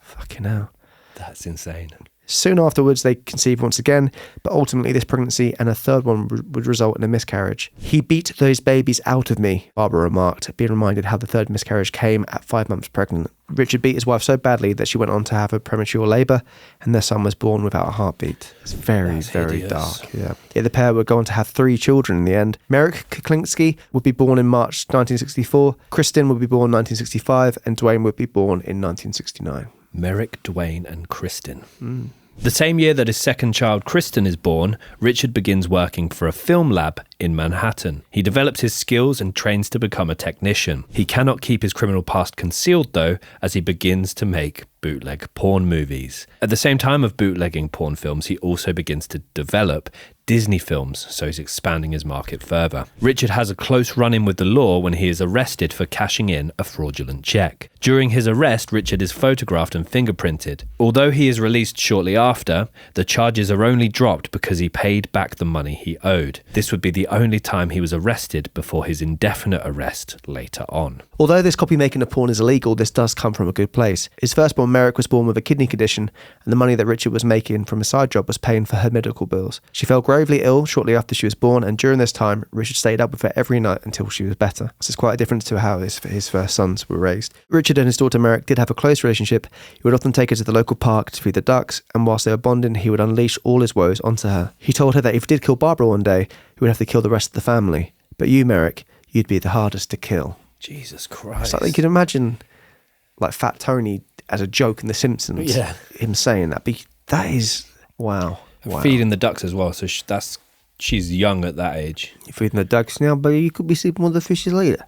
Fucking hell. That's insane. Soon afterwards, they conceived once again, but ultimately this pregnancy and a third one would result in a miscarriage. He beat those babies out of me, Barbara remarked, being reminded how the third miscarriage came at 5 months pregnant. Richard beat his wife so badly that she went on to have a premature labour, and their son was born without a heartbeat. It's very hideous. dark. Yeah, the pair would go on to have 3 children in the end. Merrick Kuklinski would be born in March 1964, Kristen would be born in 1965, and Dwayne would be born in 1969. Merrick, Dwayne and Kristen. The same year that his second child, Kristen, is born, Richard begins working for a film lab in Manhattan. He develops his skills and trains to become a technician. He cannot keep his criminal past concealed, though, as he begins to make bootleg porn movies. At the same time of bootlegging porn films, he also begins to develop Disney films, so he's expanding his market further. Richard has a close run-in with the law when he is arrested for cashing in a fraudulent check. During his arrest, Richard is photographed and fingerprinted. Although he is released shortly after, the charges are only dropped because he paid back the money he owed. This would be the only time he was arrested before his indefinite arrest later on. Although this copy-making of porn is illegal, this does come from a good place. His firstborn Merrick was born with a kidney condition, and the money that Richard was making from a side job was paying for her medical bills. She fell gravely ill shortly after she was born, and during this time, Richard stayed up with her every night until she was better. This is quite a difference to how his first sons were raised. Richard and his daughter Merrick did have a close relationship. He would often take her to the local park to feed the ducks, and whilst they were bonding, he would unleash all his woes onto her. He told her that if he did kill Barbara one day, he would have to kill the rest of the family. But you, Merrick, you'd be the hardest to kill. Jesus Christ. It's like you can imagine like Fat Tony as a joke in The Simpsons. Yeah. Him saying that. But that is, wow. Feeding the ducks as well, so she's young at that age. You're feeding the ducks now, but you could be sleeping with the fishes later.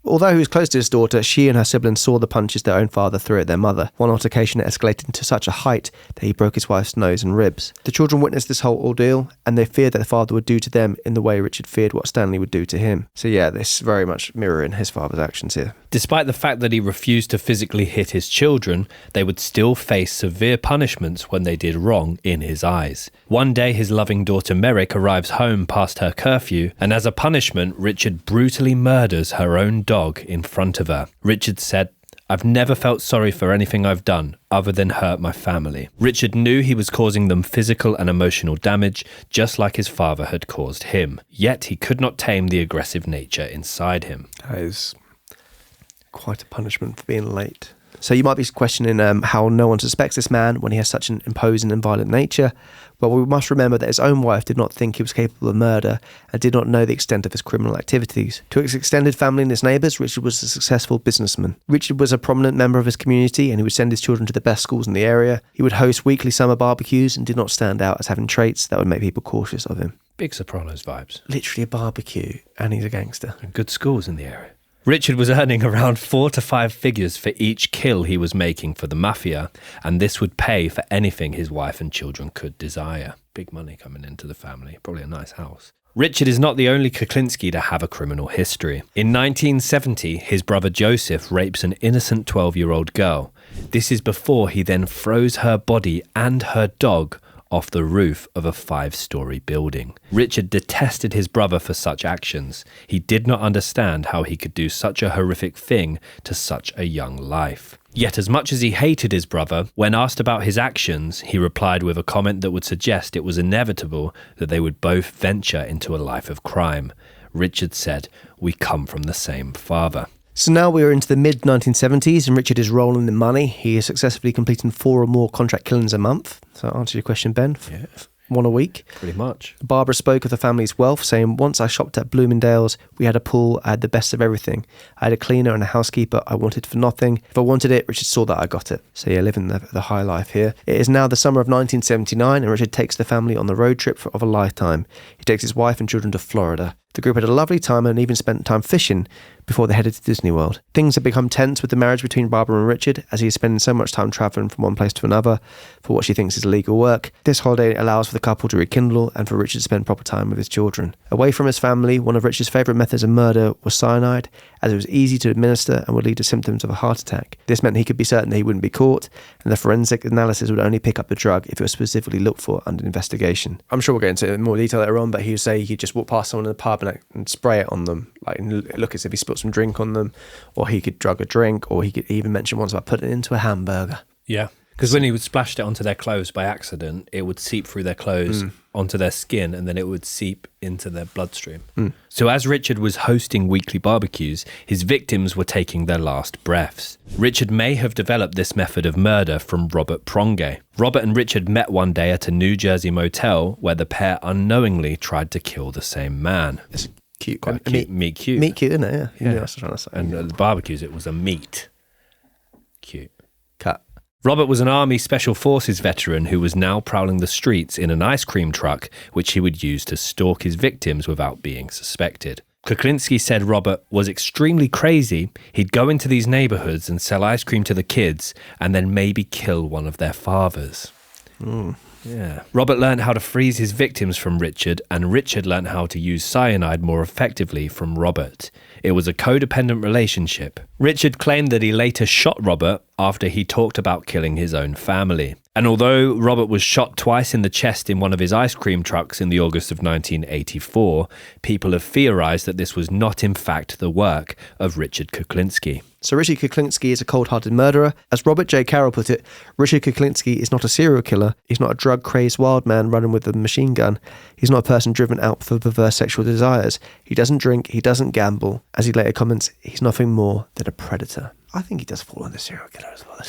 Although he was close to his daughter, she and her siblings saw the punches their own father threw at their mother. One altercation escalated to such a height that he broke his wife's nose and ribs. The children witnessed this whole ordeal, and they feared that the father would do to them in the way Richard feared what Stanley would do to him. So yeah, this very much mirroring his father's actions here. Despite the fact that he refused to physically hit his children, they would still face severe punishments when they did wrong in his eyes. One day, his loving daughter Merrick arrives home past her curfew, and as a punishment, Richard brutally murders her own dog in front of her. Richard said, "I've never felt sorry for anything I've done other than hurt my family." Richard knew he was causing them physical and emotional damage, just like his father had caused him. Yet he could not tame the aggressive nature inside him. That is quite a punishment for being late. So you might be questioning how no one suspects this man when he has such an imposing and violent nature. But we must remember that his own wife did not think he was capable of murder and did not know the extent of his criminal activities. To his extended family and his neighbours, Richard was a successful businessman. Richard was a prominent member of his community, and he would send his children to the best schools in the area. He would host weekly summer barbecues and did not stand out as having traits that would make people cautious of him. Big Sopranos vibes. Literally a barbecue, and he's a gangster. And good schools in the area. Richard was earning around 4 to 5 figures for each kill he was making for the Mafia, and this would pay for anything his wife and children could desire. Big money coming into the family, probably a nice house. Richard is not the only Kuklinski to have a criminal history. In 1970, his brother Joseph rapes an innocent 12-year-old girl. This is before he then throws her body and her dog off the roof of a 5-story building. Richard detested his brother for such actions. He did not understand how he could do such a horrific thing to such a young life. Yet as much as he hated his brother, when asked about his actions, he replied with a comment that would suggest it was inevitable that they would both venture into a life of crime. Richard said, "We come from the same father." So now we are into the mid-1970s and Richard is rolling in money. He is successfully completing 4 or more contract killings a month. So to answer your question, Ben, Yeah. 1 a week. Pretty much. Barbara spoke of the family's wealth, saying, "Once I shopped at Bloomingdale's, we had a pool, I had the best of everything. I had a cleaner and a housekeeper I wanted for nothing. If I wanted it, Richard saw that I got it." So yeah, living the high life here. It is now the summer of 1979 and Richard takes the family on the road trip of a lifetime. He takes his wife and children to Florida. The group had a lovely time and even spent time fishing before they headed to Disney World. Things had become tense with the marriage between Barbara and Richard, as he is spending so much time travelling from one place to another for what she thinks is illegal work. This holiday allows for the couple to rekindle and for Richard to spend proper time with his children. Away from his family, one of Richard's favourite methods of murder was cyanide, as it was easy to administer and would lead to symptoms of a heart attack. This meant he could be certain that he wouldn't be caught, and the forensic analysis would only pick up the drug if it was specifically looked for under investigation. I'm sure we'll get into it in more detail later on, but he would say he could just walk past someone in the pub and spray it on them, like look as if he spilled some drink on them, or he could drug a drink, or he could even mention once about putting it into a hamburger. Yeah. Because when he would splashed it onto their clothes by accident, it would seep through their clothes onto their skin, and then it would seep into their bloodstream. So as Richard was hosting weekly barbecues, his victims were taking their last breaths. Richard may have developed this method of murder from Robert Pronge. Robert and Richard met one day at a New Jersey motel where the pair unknowingly tried to kill the same man. It's cute, quite meat cute. Meat cute, isn't it? Yeah. Yeah. That's what I was trying to say. And at the barbecues, it was a meat cute. Cut. Robert was an Army Special Forces veteran who was now prowling the streets in an ice cream truck, which he would use to stalk his victims without being suspected. Kuklinski said Robert was extremely crazy. He'd go into these neighborhoods and sell ice cream to the kids and then maybe kill one of their fathers. Yeah. Robert learned how to freeze his victims from Richard, and Richard learned how to use cyanide more effectively from Robert. It was a codependent relationship. Richard claimed that he later shot Robert after he talked about killing his own family. And although Robert was shot twice in the chest in one of his ice cream trucks in the August of 1984, people have theorized that this was not in fact the work of Richard Kuklinski. So Richard Kuklinski is a cold-hearted murderer. As Robert J. Carroll put it, Richard Kuklinski is not a serial killer. He's not a drug-crazed wild man running with a machine gun. He's not a person driven out for perverse sexual desires. He doesn't drink, he doesn't gamble. As he later comments, he's nothing more than a predator. I think he does fall under serial killer as well.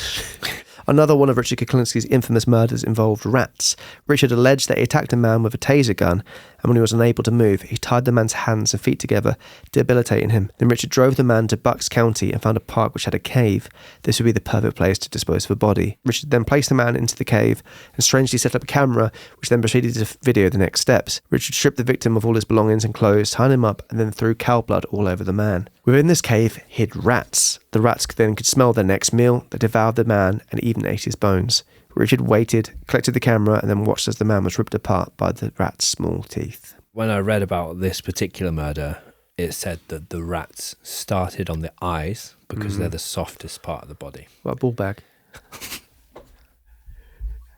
Another one of Richard Kuklinski's infamous murders involved rats. Richard alleged that he attacked a man with a taser gun, and when he was unable to move, he tied the man's hands and feet together, debilitating him. Then Richard drove the man to Bucks County and found a park which had a cave. This would be the perfect place to dispose of a body. Richard then placed the man into the cave and strangely set up a camera, which then proceeded to video the next steps. Richard stripped the victim of all his belongings and clothes, tied him up, and then threw cow blood all over the man. Within this cave hid rats. The rats then could smell their next meal. They devoured the man and even ate his bones. Richard waited, collected the camera, and then watched as the man was ripped apart by the rat's small teeth. When I read about this particular murder, it said that the rats started on the eyes because they're the softest part of the body. What a ball bag.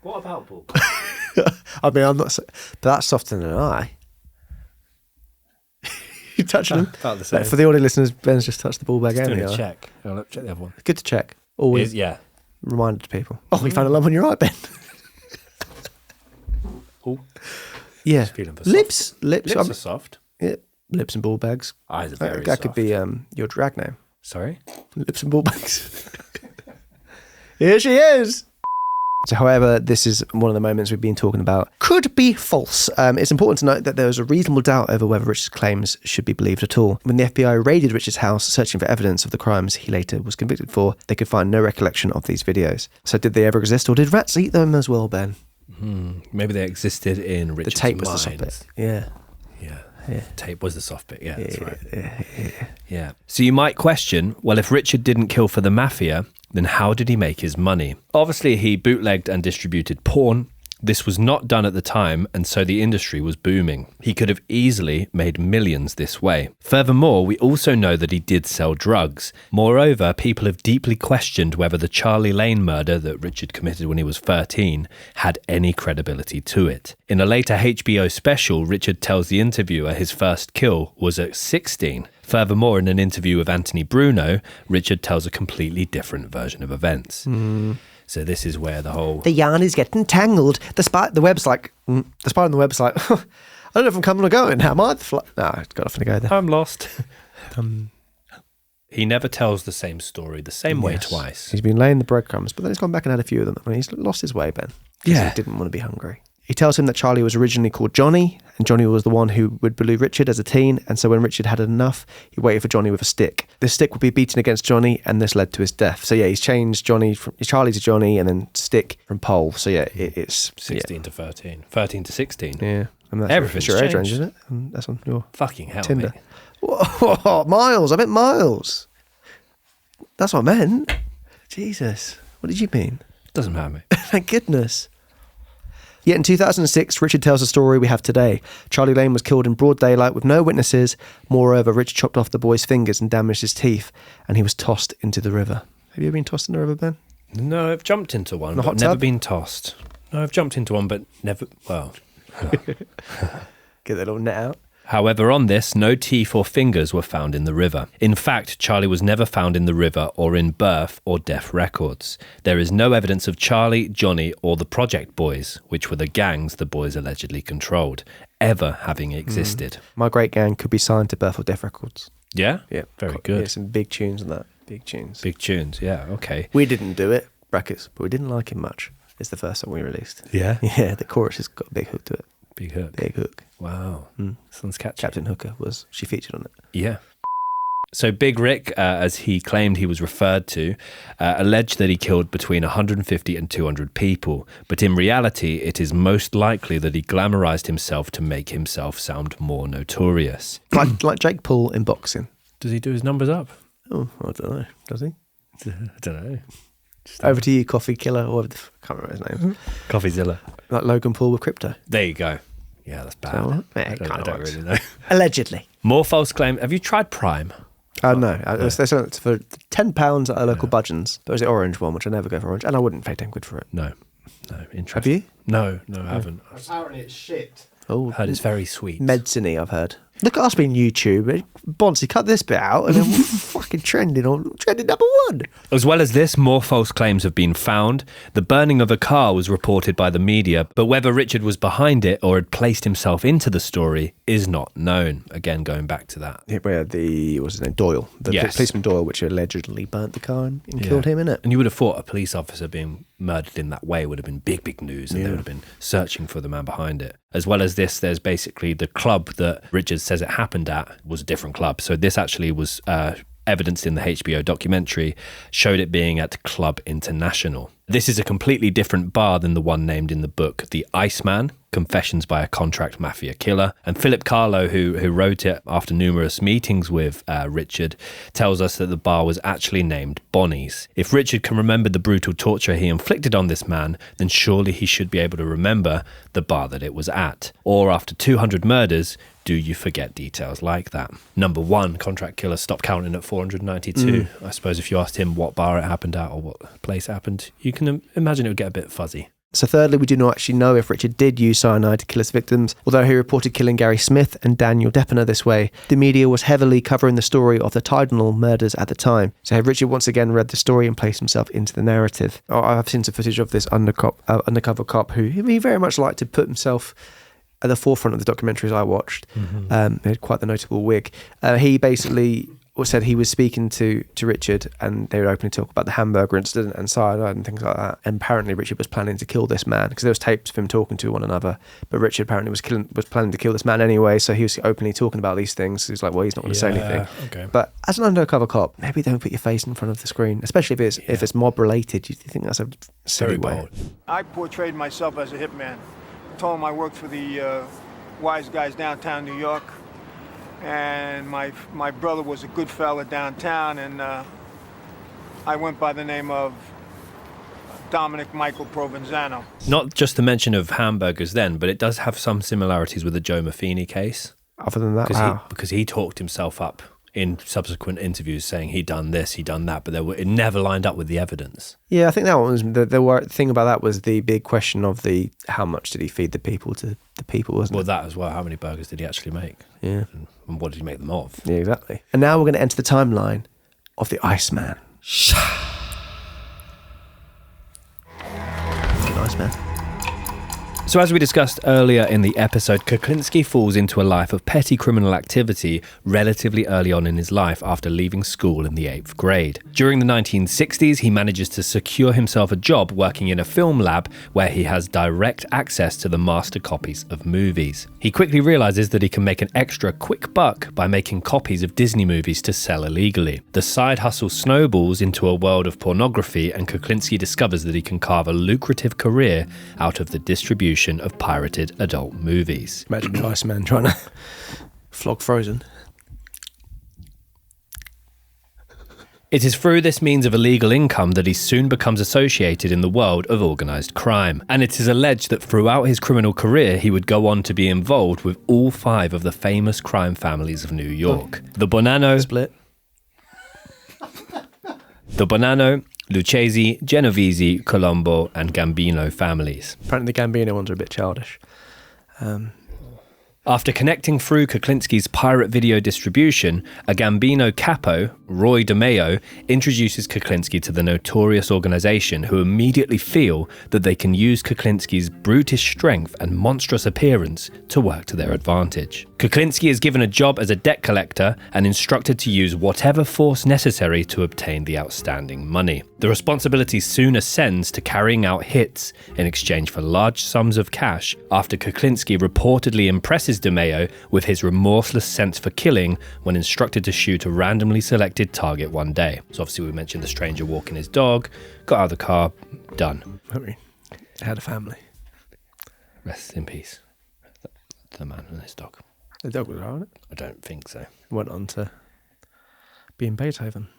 What about ball bag? I mean, I'm not... But that's softer than an eye. You touching them? About the same. For the audio listeners, Ben's just touched the ball bag. Just doing a check. Check the other one. Good to check. Always. Yeah. Reminder to people. Oh, you found a lump on your eye, Ben. Oh. Yeah. Just feeling for Lips. Lips are soft. Yeah. Lips and ball bags. Eyes are very soft. That could be your drag name. Sorry? Lips and ball bags. Here she is. So, however, this is one of the moments we've been talking about. Could be false. It's important to note that there was a reasonable doubt over whether Richard's claims should be believed at all. When the FBI raided Richard's house searching for evidence of the crimes he later was convicted for, they could find no recollection of these videos. So did they ever exist, or did rats eat them as well, Ben? Maybe they existed in Richard's The tape was mind. the soft bit. Yeah. Yeah. Tape was the soft bit. Yeah, that's right. Yeah. So you might question, well, if Richard didn't kill for the Mafia, then how did he make his money? Obviously, he bootlegged and distributed porn. This was not done at the time, and so the industry was booming. He could have easily made millions this way. Furthermore, we also know that he did sell drugs. Moreover, people have deeply questioned whether the Charlie Lane murder that Richard committed when he was 13 had any credibility to it. In a later HBO special, Richard tells the interviewer his first kill was at 16. Furthermore, in an interview with Anthony Bruno, Richard tells a completely different version of events. So this is where the whole... The yarn is getting tangled. The spider on the web's like, I don't know if I'm coming or going. Am I? No, I've got nothing to go there. I'm lost. He never tells the same story the same way twice. He's been laying the breadcrumbs, but then he's gone back and had a few of them. I mean, he's lost his way, Ben. He didn't want to be hungry. He tells him that Charlie was originally called Johnny, and Johnny was the one who would bully Richard as a teen, and so when Richard had enough, he waited for Johnny with a stick. The stick would be beaten against Johnny, and this led to his death. So yeah, he's changed Charlie to Johnny, and then stick from pole. So yeah, it's 16 to 13. 13 to 16. Yeah. And that's Everything's your age changed. range, isn't it? And that's on your Fucking hell, Tinder. mate. Whoa, Miles. I meant Miles. That's what I meant. Jesus. What did you mean? Doesn't matter, mate. Thank goodness. Yet in 2006, Richard tells the story we have today. Charlie Lane was killed in broad daylight with no witnesses. Moreover, Richard chopped off the boy's fingers and damaged his teeth, and he was tossed into the river. Have you ever been tossed in the river, Ben? No, I've jumped into one, The but hot never tub? been tossed. No, I've jumped into one, but never, well. Get that little net out. However, on this, no teeth or fingers were found in the river. In fact, Charlie was never found in the river or in birth or death records. There is no evidence of Charlie, Johnny, or the Project Boys, which were the gangs the boys allegedly controlled, ever having existed. My Great Gang could be signed to birth or death records. Yeah? Yeah. Very Yeah, good. some big tunes on that. Big tunes. Big tunes, yeah, okay. We didn't do it, brackets, but we didn't like it much. It's the first song we released. Yeah? Yeah, the chorus has got a big hook to it. Big hook. Big hook. Wow. Sounds catchy. Captain Hooker she featured on it. Yeah. So Big Rick, as he claimed he was referred to, alleged that he killed between 150 and 200 people. But in reality, it is most likely that he glamorized himself to make himself sound more notorious. like Jake Paul in boxing. Does he do his numbers up? Oh, I don't know. Does he? I don't know. Over to you, Coffee Killer, or whatever I can't remember his name. Coffeezilla. Like Logan Paul with crypto. There you go. Yeah, that's bad. So, I don't really know. Allegedly. More false claims. Have you tried Prime? No. They sell it for £10 at a local Budgeons. There was the orange one, which I never go for orange, and I wouldn't pay 10 quid for it. No. Interesting. Have you? No, I haven't. Apparently it's shit. Oh, Heard it's very sweet. medicine-y, I've heard. Look at us being YouTube. Bonsi, cut this bit out, and then we're fucking trending number one. As well as this, more false claims have been found. The burning of a car was reported by the media, but whether Richard was behind it or had placed himself into the story is not known. Again, going back to that. Yeah, where what's his name? Doyle. The Yes. policeman Doyle, which allegedly burnt the car and killed him, innit? And you would have thought a police officer being murdered in that way would have been big news, and they would have been searching for the man behind it. As well as this, there's basically the club that Richard says it happened at was a different club. So this actually was evidenced in the HBO documentary, showed it being at Club International. This is a completely different bar than the one named in the book, The Iceman, Confessions by a Contract Mafia Killer. And Philip Carlo, who wrote it after numerous meetings with Richard, tells us that the bar was actually named Bonnie's. If Richard can remember the brutal torture he inflicted on this man, then surely he should be able to remember the bar that it was at. Or after 200 murders, do you forget details like that? Number one, contract killer stopped counting at 492. I suppose if you asked him what bar it happened at or what place it happened, you can imagine it would get a bit fuzzy. So thirdly, we do not actually know if Richard did use cyanide to kill his victims, although he reported killing Gary Smith and Daniel Deppner this way. The media was heavily covering the story of the Tylenol murders at the time. So Richard once again read the story and placed himself into the narrative. I've seen some footage of this undercover cop who he very much liked to put himself at the forefront of the documentaries I watched. He had quite the notable wig. He basically said he was speaking to Richard, and they would openly talk about the hamburger incident and cyanide and things like that. And apparently Richard was planning to kill this man because there was tapes of him talking to one another. But Richard apparently was planning to kill this man anyway, so he was openly talking about these things. He was like, well, he's not going to say anything. Okay. But as an undercover cop, maybe don't put your face in front of the screen, especially if it's mob related. You think that's a silly Very way? bold. I portrayed myself as a hitman. Told him I worked for the wise guys downtown New York, and my brother was a good fella downtown, and I went by the name of Dominic Michael Provenzano. Not just the mention of hamburgers then, but it does have some similarities with the Joe Maffini case. Other than that, wow. Because he talked himself up in subsequent interviews saying he'd done this, he'd done that, but it never lined up with the evidence. Yeah, I think that one was the thing about that was the big question of how much did he feed the people to the people, wasn't Well, it? that as well. How many burgers did he actually make? Yeah. And what did he make them of? Yeah, exactly. And now we're going to enter the timeline of the Iceman. Iceman. So as we discussed earlier in the episode, Kuklinski falls into a life of petty criminal activity relatively early on in his life after leaving school in the 8th grade. During the 1960s, he manages to secure himself a job working in a film lab where he has direct access to the master copies of movies. He quickly realizes that he can make an extra quick buck by making copies of Disney movies to sell illegally. The side hustle snowballs into a world of pornography, and Kuklinski discovers that he can carve a lucrative career out of the distribution distribution of pirated adult movies. Imagine the Iceman trying to flog Frozen. It is through this means of illegal income that he soon becomes associated in the world of organised crime. And it is alleged that throughout his criminal career, he would go on to be involved with all 5 of the famous crime families of New York. The Bonanno, Split. the Bonanno, Lucchese, Genovese, Colombo, and Gambino families. Apparently the Gambino ones are a bit childish. After connecting through Kuklinski's pirate video distribution, a Gambino capo, Roy DeMeo, introduces Kuklinski to the notorious organisation, who immediately feel that they can use Kuklinski's brutish strength and monstrous appearance to work to their advantage. Kuklinski is given a job as a debt collector and instructed to use whatever force necessary to obtain the outstanding money. The responsibility soon ascends to carrying out hits in exchange for large sums of cash after Kuklinski reportedly impresses DeMeo with his remorseless sense for killing when instructed to shoot a randomly selected target one day. So obviously we mentioned the stranger walking his dog, got out of the car, done. I mean, had a family. Rest in peace, the man and his dog. The dog was alright. I don't think so. Went on to be in Beethoven.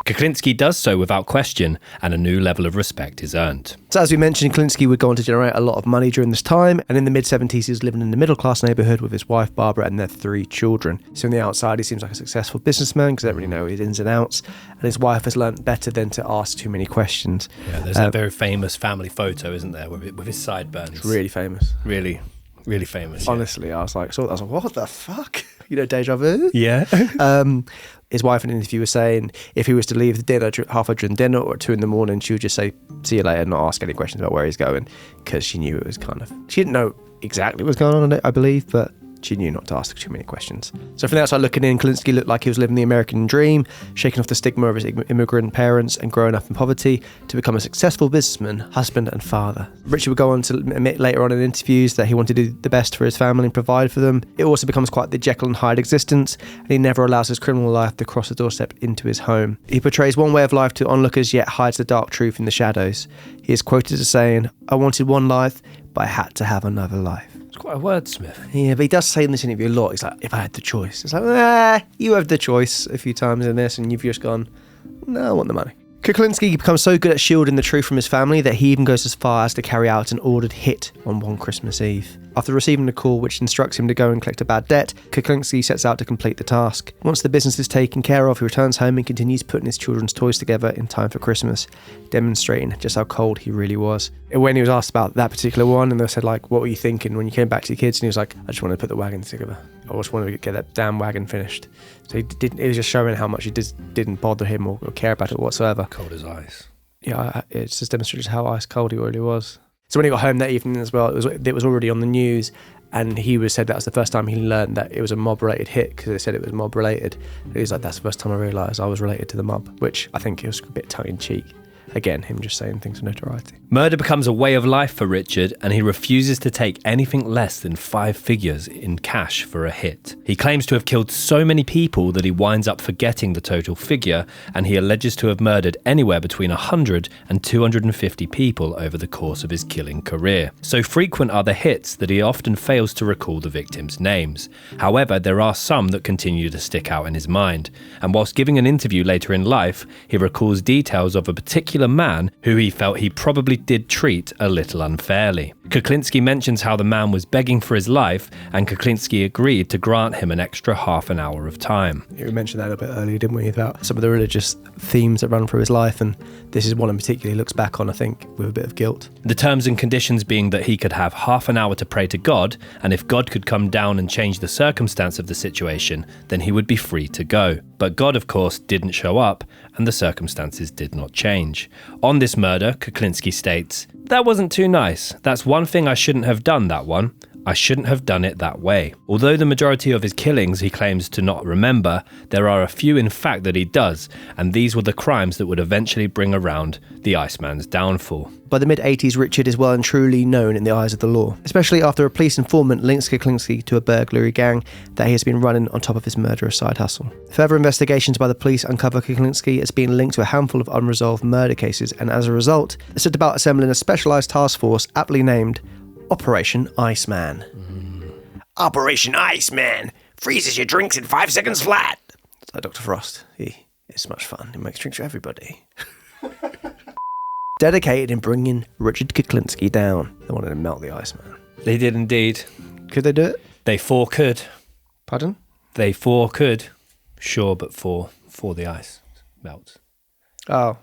Kuklinski does so without question, and a new level of respect is earned. So as we mentioned, Kuklinski would go on to generate a lot of money during this time, and in the mid-70s he was living in the middle-class neighbourhood with his wife Barbara and their 3 children. So on the outside he seems like a successful businessman because they don't really know his ins and outs, and his wife has learnt better than to ask too many questions. Yeah, there's a very famous family photo, isn't there, with his sideburns. It's really famous. Really famous. Honestly, yeah. I was like, what the fuck? You know, deja vu? Yeah. His wife in an interview was saying if he was to leave the dinner halfway during dinner or at 2 a.m, she would just say, see you later, and not ask any questions about where he's going, because she knew it was she didn't know exactly what was going on, I believe, but she knew not to ask too many questions. So from the outside looking in, Kuklinski looked like he was living the American dream, shaking off the stigma of his immigrant parents and growing up in poverty to become a successful businessman, husband and father. Richard would go on to admit later on in interviews that he wanted to do the best for his family and provide for them. It also becomes quite the Jekyll and Hyde existence, and he never allows his criminal life to cross the doorstep into his home. He portrays one way of life to onlookers, yet hides the dark truth in the shadows. He is quoted as saying, "I wanted one life, but I had to have another life." It's quite a wordsmith. Yeah, but he does say in this interview a lot, he's like, if I had the choice. It's like, you have the choice a few times in this, and you've just gone, no, I want the money. Kuklinski becomes so good at shielding the truth from his family that he even goes as far as to carry out an ordered hit on one Christmas Eve. After receiving a call which instructs him to go and collect a bad debt, Kuklinski sets out to complete the task. Once the business is taken care of, he returns home and continues putting his children's toys together in time for Christmas, demonstrating just how cold he really was. When he was asked about that particular one, and they said, like, what were you thinking when you came back to your kids? And he was like, I just wanted to put the wagon together. I just wanted to get that damn wagon finished. So it was just showing how much it didn't bother him or care about it whatsoever. Cold as ice. Yeah, it just demonstrates how ice cold he really was. So when he got home that evening as well, it was already on the news, and he said that was the first time he learned that it was a mob-related hit, because they said it was mob-related. He was like, that's the first time I realised I was related to the mob, which I think it was a bit tongue-in-cheek. Again, him just saying things for notoriety. Murder becomes a way of life for Richard, and he refuses to take anything less than 5 figures in cash for a hit. He claims to have killed so many people that he winds up forgetting the total figure, and he alleges to have murdered anywhere between 100 and 250 people over the course of his killing career. So frequent are the hits that he often fails to recall the victims' names. However, there are some that continue to stick out in his mind, and whilst giving an interview later in life, he recalls details of a particular man who he felt he probably did treat a little unfairly. Kuklinski mentions how the man was begging for his life, and Kuklinski agreed to grant him an extra half an hour of time. We mentioned that a bit earlier, didn't we, about some of the religious themes that run through his life, and this is one in particular he looks back on, I think, with a bit of guilt. The terms and conditions being that he could have half an hour to pray to God, and if God could come down and change the circumstance of the situation, then he would be free to go. But God, of course, didn't show up, and the circumstances did not change. On this murder, Kuklinski states, "That wasn't too nice. That's one thing I shouldn't have done, that one. I shouldn't have done it that way." Although the majority of his killings he claims to not remember, there are a few in fact that he does, and these were the crimes that would eventually bring around the Iceman's downfall. By the mid-80s, Richard is well and truly known in the eyes of the law, especially after a police informant links Kuklinski to a burglary gang that he has been running on top of his murderous side hustle. Further investigations by the police uncover Kuklinski as being linked to a handful of unresolved murder cases, and as a result, set about assembling a specialised task force aptly named Operation Iceman. Operation Iceman freezes your drinks in 5 seconds flat. It's like Dr. Frost. It's much fun. He makes drinks for everybody. Dedicated in bringing Richard Kuklinski down. They wanted to melt the Iceman. They did indeed. Could they do it? They four could. Pardon? They four could. Sure, but for the ice melts. Oh.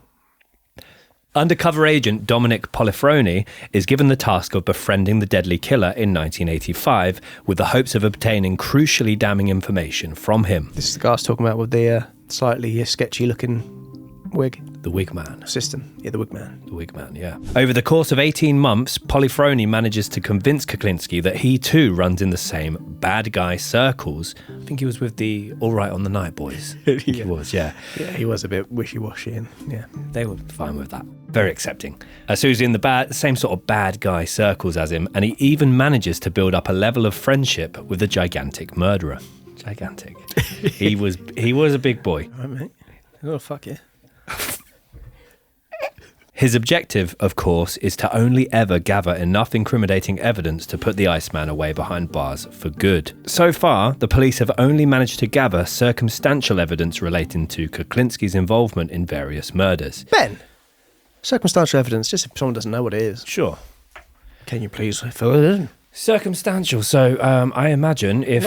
Undercover agent Dominic Polifroni is given the task of befriending the deadly killer in 1985 with the hopes of obtaining crucially damning information from him. This is the guy I was talking about with the slightly sketchy-looking wig. The wig man. System. Yeah, the wig man. The wig man, yeah. Over the course of 18 months, Polifroni manages to convince Kuklinski that he too runs in the same bad guy circles. I think he was with the All Right on the Night boys. He was, yeah. Yeah, he was a bit wishy-washy and yeah. They were fine with that. Very accepting. So he's in the same sort of bad guy circles as him, and he even manages to build up a level of friendship with the gigantic murderer. Gigantic. He was a big boy. All right, mate. Oh, fuck yeah. His objective, of course, is to only ever gather enough incriminating evidence to put the Iceman away behind bars for good. So far, the police have only managed to gather circumstantial evidence relating to Kuklinski's involvement in various murders. Ben, circumstantial evidence, just if someone doesn't know what it is. Sure. Can you please fill it in? Circumstantial. So I imagine if,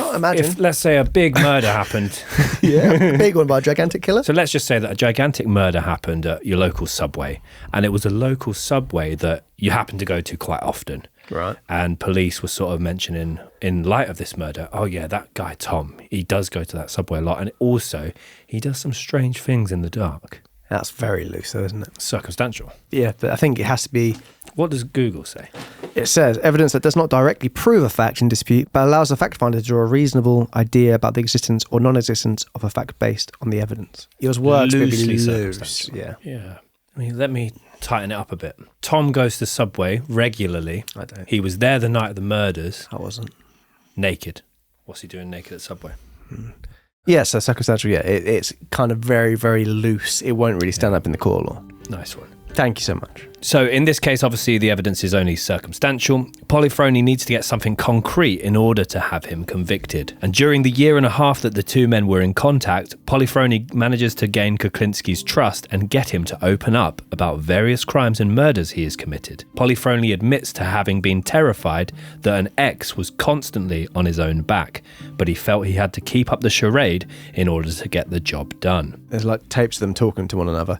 let's say, a big murder happened. Yeah, big one by a gigantic killer. So let's just say that a gigantic murder happened at your local Subway, and it was a local Subway that you happen to go to quite often. Right. And police were sort of mentioning, in light of this murder, oh yeah, that guy Tom, he does go to that Subway a lot, and also he does some strange things in the dark. That's very loose, though, isn't it? Circumstantial. Yeah, but I think it has to be... What does Google say? It says, evidence that does not directly prove a fact in dispute, but allows the fact finder to draw a reasonable idea about the existence or non-existence of a fact based on the evidence. Yours words may be loose. Yeah. Yeah. I mean, let me tighten it up a bit. Tom goes to Subway regularly. I don't. He was there the night of the murders. I wasn't. Naked. What's he doing naked at Subway? Yeah, so circumstantial, yeah, it's kind of very, very loose. It won't really stand up in the court of law. Nice one. Thank you so much. So in this case, obviously, the evidence is only circumstantial. Polifroni needs to get something concrete in order to have him convicted. And during the year and a half that the two men were in contact, Polifroni manages to gain Kuklinski's trust and get him to open up about various crimes and murders he has committed. Polifroni admits to having been terrified that an ex was constantly on his own back, but he felt he had to keep up the charade in order to get the job done. There's like tapes of them talking to one another.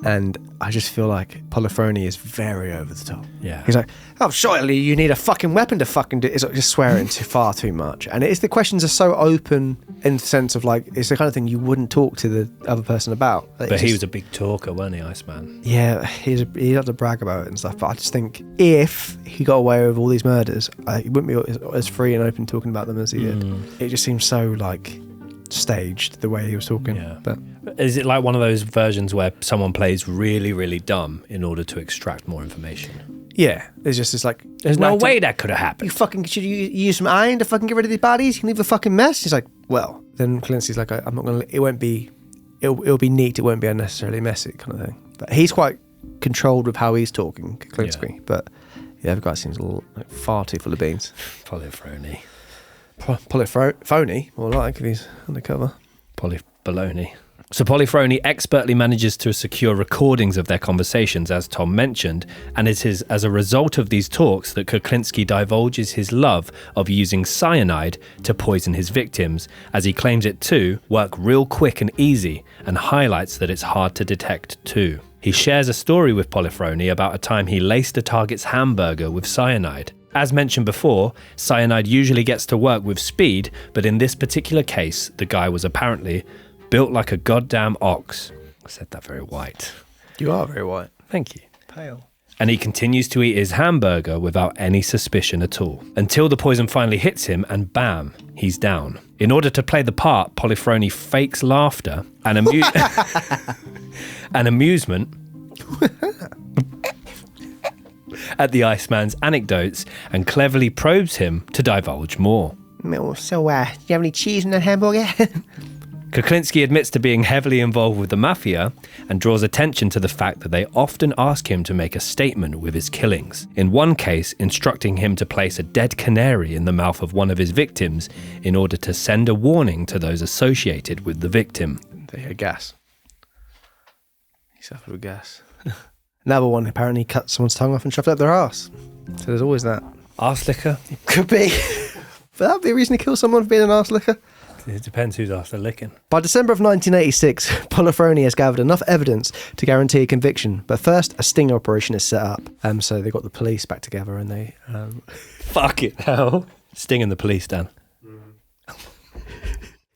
And I just feel like Polifroni is very over the top. Yeah. He's like, oh, surely you need a fucking weapon to fucking do it. It's like just swearing far too much. And it's the questions are so open in the sense of like, it's the kind of thing you wouldn't talk to the other person about. But he was a big talker, wasn't he, Iceman? Yeah, he had to brag about it and stuff. But I just think if he got away with all these murders, he wouldn't be as free and open talking about them as he did. It just seems so like staged the way he was talking. Yeah. But is it like one of those versions where someone plays really, really dumb in order to extract more information? Yeah, there's just this like, there's no way that could have happened. Should you use some iron to fucking get rid of these bodies? You can leave a fucking mess. He's like, well, then Kuklinski's like, I'm not gonna. It won't be. It'll be neat. It won't be unnecessarily messy, kind of thing. But he's quite controlled with how he's talking, Kuklinski. Yeah. But yeah, the guy seems a little like, far too full of beans. Polifroni. Polifroni, more like if he's undercover. Baloney. So Polifroni expertly manages to secure recordings of their conversations, as Tom mentioned, and it is as a result of these talks that Kuklinski divulges his love of using cyanide to poison his victims, as he claims it to work real quick and easy, and highlights that it's hard to detect too. He shares a story with Polifroni about a time he laced a target's hamburger with cyanide. As mentioned before, cyanide usually gets to work with speed, but in this particular case, the guy was apparently built like a goddamn ox. I said that very white. You are very white. Thank you. Pale. And he continues to eat his hamburger without any suspicion at all, until the poison finally hits him and bam, he's down. In order to play the part, Polifroni fakes laughter and amusement at the Iceman's anecdotes and cleverly probes him to divulge more. So, do you have any cheese in that hamburger? Kuklinski admits to being heavily involved with the Mafia and draws attention to the fact that they often ask him to make a statement with his killings. In one case, instructing him to place a dead canary in the mouth of one of his victims in order to send a warning to those associated with the victim. They hear gas. He suffered with gas. Another one apparently cut someone's tongue off and shoved it up their arse. So there's always that. Arse licker? Could be. But that'd be a reason to kill someone for being an arse licker. It depends who's after licking. By December of 1986, Polifrone has gathered enough evidence to guarantee a conviction. But first, a sting operation is set up. So they got the police back together and they... Fucking hell. Stinging the police, Dan.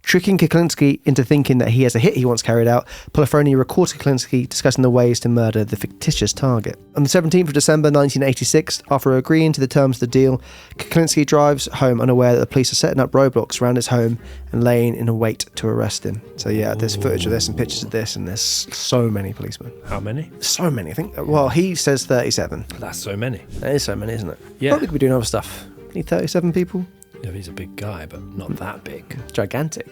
Tricking Kuklinski into thinking that he has a hit he wants carried out, Polifrone records Kuklinski discussing the ways to murder the fictitious target. On the 17th of December 1986, after agreeing to the terms of the deal, Kuklinski drives home unaware that the police are setting up roadblocks around his home and laying in a wait to arrest him. So yeah, there's footage of this and pictures of this, and there's so many policemen. How many? So many, I think. Well, he says 37. That's so many. That is so many, isn't it? Yeah. Probably could be doing other stuff. Need 37 people? Yeah, he's a big guy, but not that big. Gigantic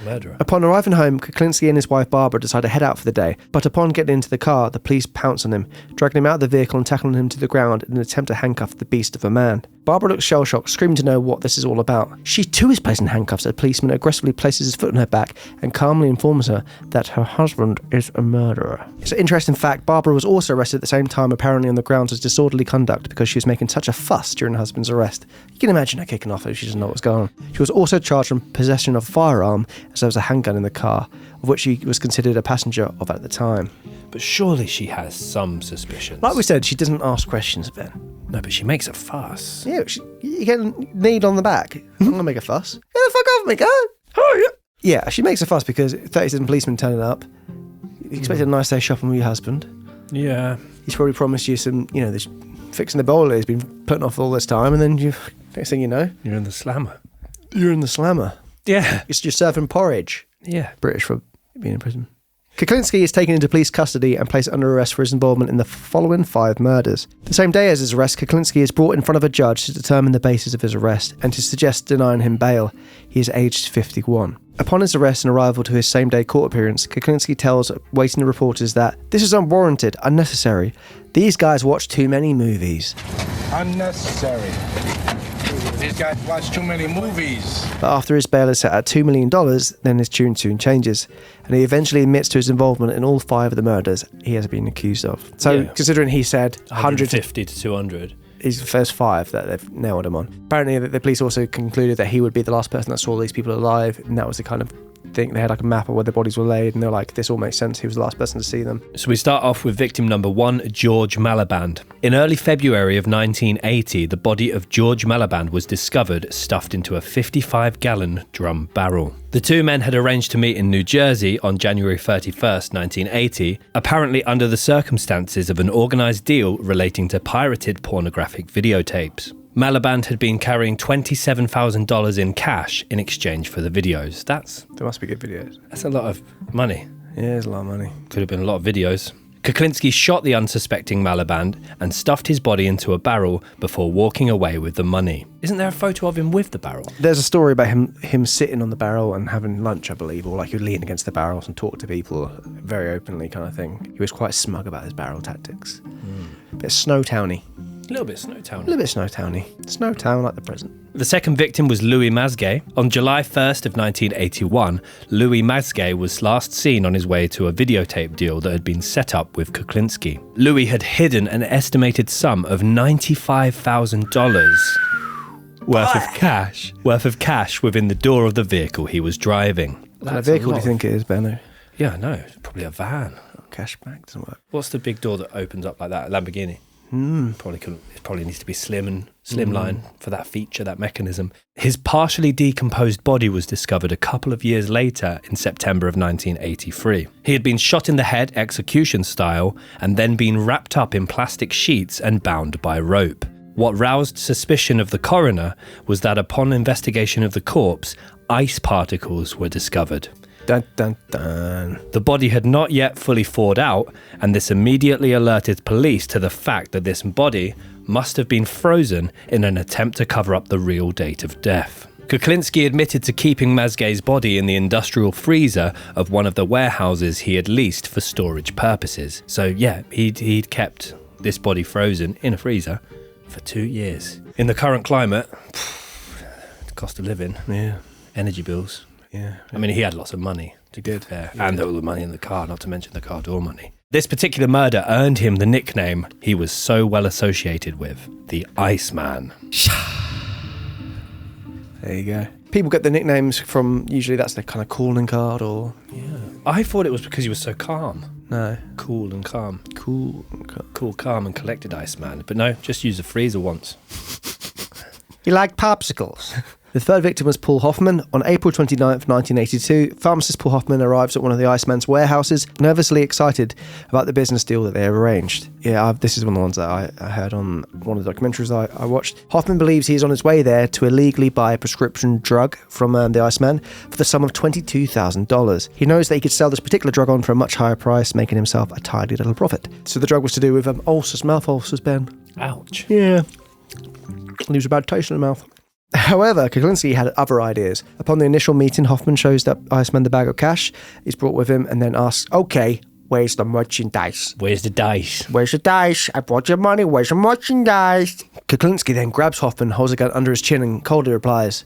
murderer. Upon arriving home, Kuklinski and his wife Barbara decide to head out for the day, but upon getting into the car, the police pounce on him, dragging him out of the vehicle and tackling him to the ground in an attempt to handcuff the beast of a man. Barbara looks shell-shocked, screaming to know what this is all about. She too is placed in handcuffs as a policeman aggressively places his foot on her back and calmly informs her that her husband is a murderer. It's an interesting fact, Barbara was also arrested at the same time, apparently on the grounds of disorderly conduct because she was making such a fuss during her husband's arrest. You can imagine her kicking off if she doesn't know what's going on. She was also charged on possession of a firearm as there was a handgun in the car, of which she was considered a passenger of at the time. But surely she has some suspicions. Like we said, she doesn't ask questions, Ben. No, but she makes a fuss. Yeah, you get a need on the back. I'm going to make a fuss. Get the fuck off me, go! Oh, yeah, she makes a fuss because 37 policemen turning up. You expected a nice day shopping with your husband. Yeah. He's probably promised you some, this fixing the boiler he's been putting off all this time, and then next thing you know... You're in the slammer. You're in the slammer. Yeah. You're serving porridge. Yeah. British for being in prison. Kuklinski is taken into police custody and placed under arrest for his involvement in the following 5 murders. The same day as his arrest, Kuklinski is brought in front of a judge to determine the basis of his arrest and to suggest denying him bail. He is aged 51. Upon his arrest and arrival to his same-day court appearance, Kuklinski tells waiting reporters that this is unwarranted, unnecessary. These guys watch too many movies. Unnecessary. These guys watch too many movies. But after his bail is set at $2 million, then his tune soon changes, and he eventually admits to his involvement in all 5 of the murders he has been accused of. So, considering he said 150 to 200. He's the first 5 that they've nailed him on. Apparently, the police also concluded that he would be the last person that saw these people alive, and that was the kind of thing. They had like a map of where their bodies were laid, and they're like, this all makes sense. He was the last person to see them. So we start off with victim number 1, George Malaband. In early February of 1980, the body of George Malaband was discovered stuffed into a 55-gallon drum barrel. The 2 men had arranged to meet in New Jersey on January 31st, 1980, apparently under the circumstances of an organised deal relating to pirated pornographic videotapes. Malaband had been carrying $27,000 in cash in exchange for the videos. There must be good videos. That's a lot of money. Yeah, it's a lot of money. Could have been a lot of videos. Kuklinski shot the unsuspecting Malaband and stuffed his body into a barrel before walking away with the money. Isn't there a photo of him with the barrel? There's a story about him sitting on the barrel and having lunch, I believe, or like he'd lean against the barrels and talk to people very openly kind of thing. He was quite smug about his barrel tactics. A bit Snowtowny. A little bit Snowtowny. A little bit Snowtowny. Snowtown like the present. The second victim was Louis Mazgay. On July 1st of 1981, Louis Mazgay was last seen on his way to a videotape deal that had been set up with Kuklinski. Louis had hidden an estimated sum of $95,000 worth of cash within the door of the vehicle he was driving. What kind of vehicle do you think it is, Benno? Yeah, no, it's probably a van. Cashback doesn't work. What's the big door that opens up like that? A Lamborghini. It probably needs to be slimline for that feature, that mechanism. His partially decomposed body was discovered a couple of years later in September of 1983. He had been shot in the head, execution style, and then been wrapped up in plastic sheets and bound by rope. What roused suspicion of the coroner was that upon investigation of the corpse, ice particles were discovered. Dun, dun, dun. The body had not yet fully thawed out, and this immediately alerted police to the fact that this body must have been frozen in an attempt to cover up the real date of death. Kuklinski admitted to keeping Mazgay's body in the industrial freezer of one of the warehouses he had leased for storage purposes. So yeah, he'd kept this body frozen in a freezer for 2 years. In the current climate, cost of living, energy bills. Yeah, I mean, he had lots of money. He did. And all the money in the car, not to mention the car door money. This particular murder earned him the nickname he was so well associated with, the Iceman. There you go. People get the nicknames from, usually that's their kind of calling card or... Yeah. I thought it was because he was so calm. No. Cool and calm. Cool and calm. Cool, calm and collected Iceman. But no, just use the freezer once. He liked popsicles. The third victim was Paul Hoffman. On April 29th, 1982, pharmacist Paul Hoffman arrives at one of the Iceman's warehouses, nervously excited about the business deal that they have arranged. Yeah, this is one of the ones that I heard on one of the documentaries I watched. Hoffman believes he is on his way there to illegally buy a prescription drug from the Iceman for the sum of $22,000. He knows that he could sell this particular drug on for a much higher price, making himself a tidy little profit. So the drug was to do with ulcers, mouth ulcers, Ben. Ouch. Yeah. Leaves a bad taste in the mouth. However, Kuklinski had other ideas. Upon the initial meeting, Hoffman shows that Iceman the bag of cash he's brought with him and then asks, okay, where's the merchandise? Where's the dice? Where's the dice? I brought your money, where's the merchandise? Kuklinski then grabs Hoffman, holds a gun under his chin and coldly replies,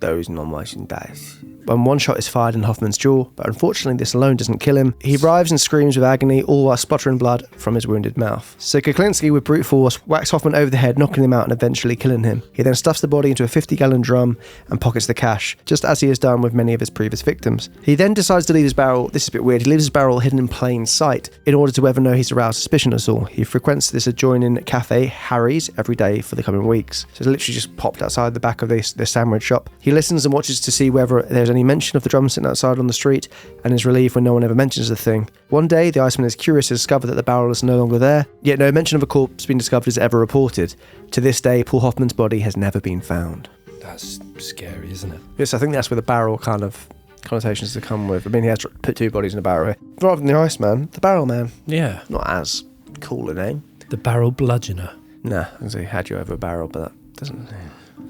there is no merchandise. When one shot is fired in Hoffman's jaw, but unfortunately this alone doesn't kill him. He writhes and screams with agony, all while sputtering blood from his wounded mouth. So Kuklinski, with brute force, whacks Hoffman over the head, knocking him out and eventually killing him. He then stuffs the body into a 50-gallon drum and pockets the cash, just as he has done with many of his previous victims. He then decides to leave his barrel, this is a bit weird, he leaves his barrel hidden in plain sight, in order to ever know he's aroused suspicion at all. He frequents this adjoining cafe, Harry's, every day for the coming weeks. So it's literally just popped outside the back of this sandwich shop. He listens and watches to see whether there's any mention of the drum sitting outside on the street, and is relieved when no one ever mentions the thing. One day, the Iceman is curious to discover that the barrel is no longer there, yet no mention of a corpse being discovered is ever reported. To this day, Paul Hoffman's body has never been found. That's scary, isn't it? Yes, I think that's where the barrel kind of connotations to come with. I mean, he has put two bodies in a barrel here. Rather than the Iceman, the Barrel Man. Yeah. Not as cool a name. The Barrel Bludgeoner. Nah, I was say had you over a barrel, but that doesn't...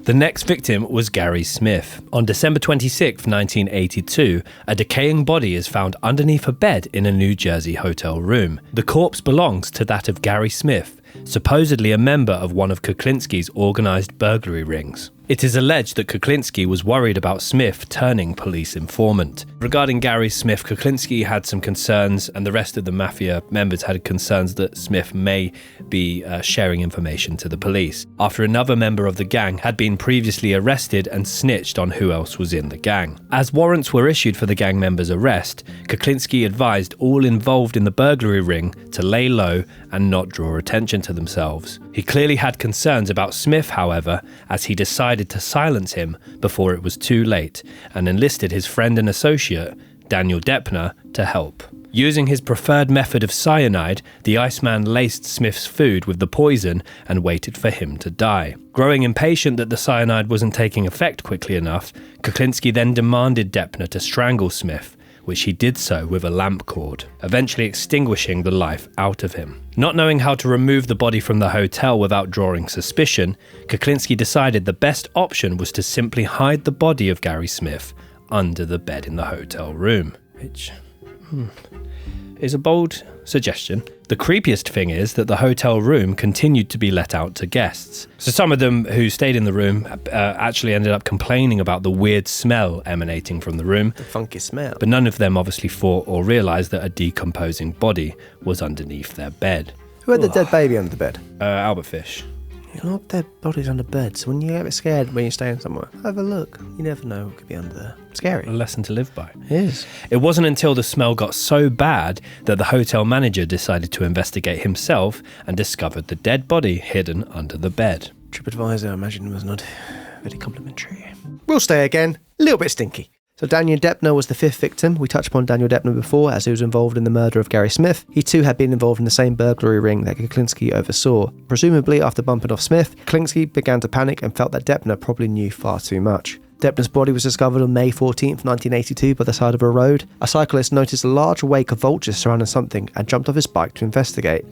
The next victim was Gary Smith. On December 26, 1982, a decaying body is found underneath a bed in a New Jersey hotel room. The corpse belongs to that of Gary Smith, supposedly a member of one of Kuklinski's organised burglary rings. It is alleged that Kuklinski was worried about Smith turning police informant. Regarding Gary Smith, Kuklinski had some concerns, and the rest of the Mafia members had concerns that Smith may be sharing information to the police, after another member of the gang had been previously arrested and snitched on who else was in the gang. As warrants were issued for the gang members' arrest, Kuklinski advised all involved in the burglary ring to lay low and not draw attention to themselves. He clearly had concerns about Smith, however, as he decided to silence him before it was too late, and enlisted his friend and associate, Daniel Deppner, to help. Using his preferred method of cyanide, the Iceman laced Smith's food with the poison and waited for him to die. Growing impatient that the cyanide wasn't taking effect quickly enough, Kuklinski then demanded Deppner to strangle Smith, which he did so with a lamp cord, eventually extinguishing the life out of him. Not knowing how to remove the body from the hotel without drawing suspicion, Kuklinski decided the best option was to simply hide the body of Gary Smith under the bed in the hotel room, which is a bold suggestion. The creepiest thing is that the hotel room continued to be let out to guests. So some of them who stayed in the room actually ended up complaining about the weird smell emanating from the room. The funky smell. But none of them obviously thought or realised that a decomposing body was underneath their bed. Who had the dead baby under the bed? Albert Fish. You know, dead bodies under bed, so when you get a bit scared when you're staying somewhere, have a look. You never know what could be under there. Scary. A lesson to live by. It is. It wasn't until the smell got so bad that the hotel manager decided to investigate himself and discovered the dead body hidden under the bed. TripAdvisor, I imagine, was not very complimentary. We'll stay again. A little bit stinky. So Daniel Deppner was the fifth victim. We touched upon Daniel Deppner before, as he was involved in the murder of Gary Smith. He too had been involved in the same burglary ring that Kuklinski oversaw. Presumably after bumping off Smith, Kuklinski began to panic and felt that Deppner probably knew far too much. Deppner's body was discovered on May 14th, 1982 by the side of a road. A cyclist noticed a large wake of vultures surrounding something and jumped off his bike to investigate.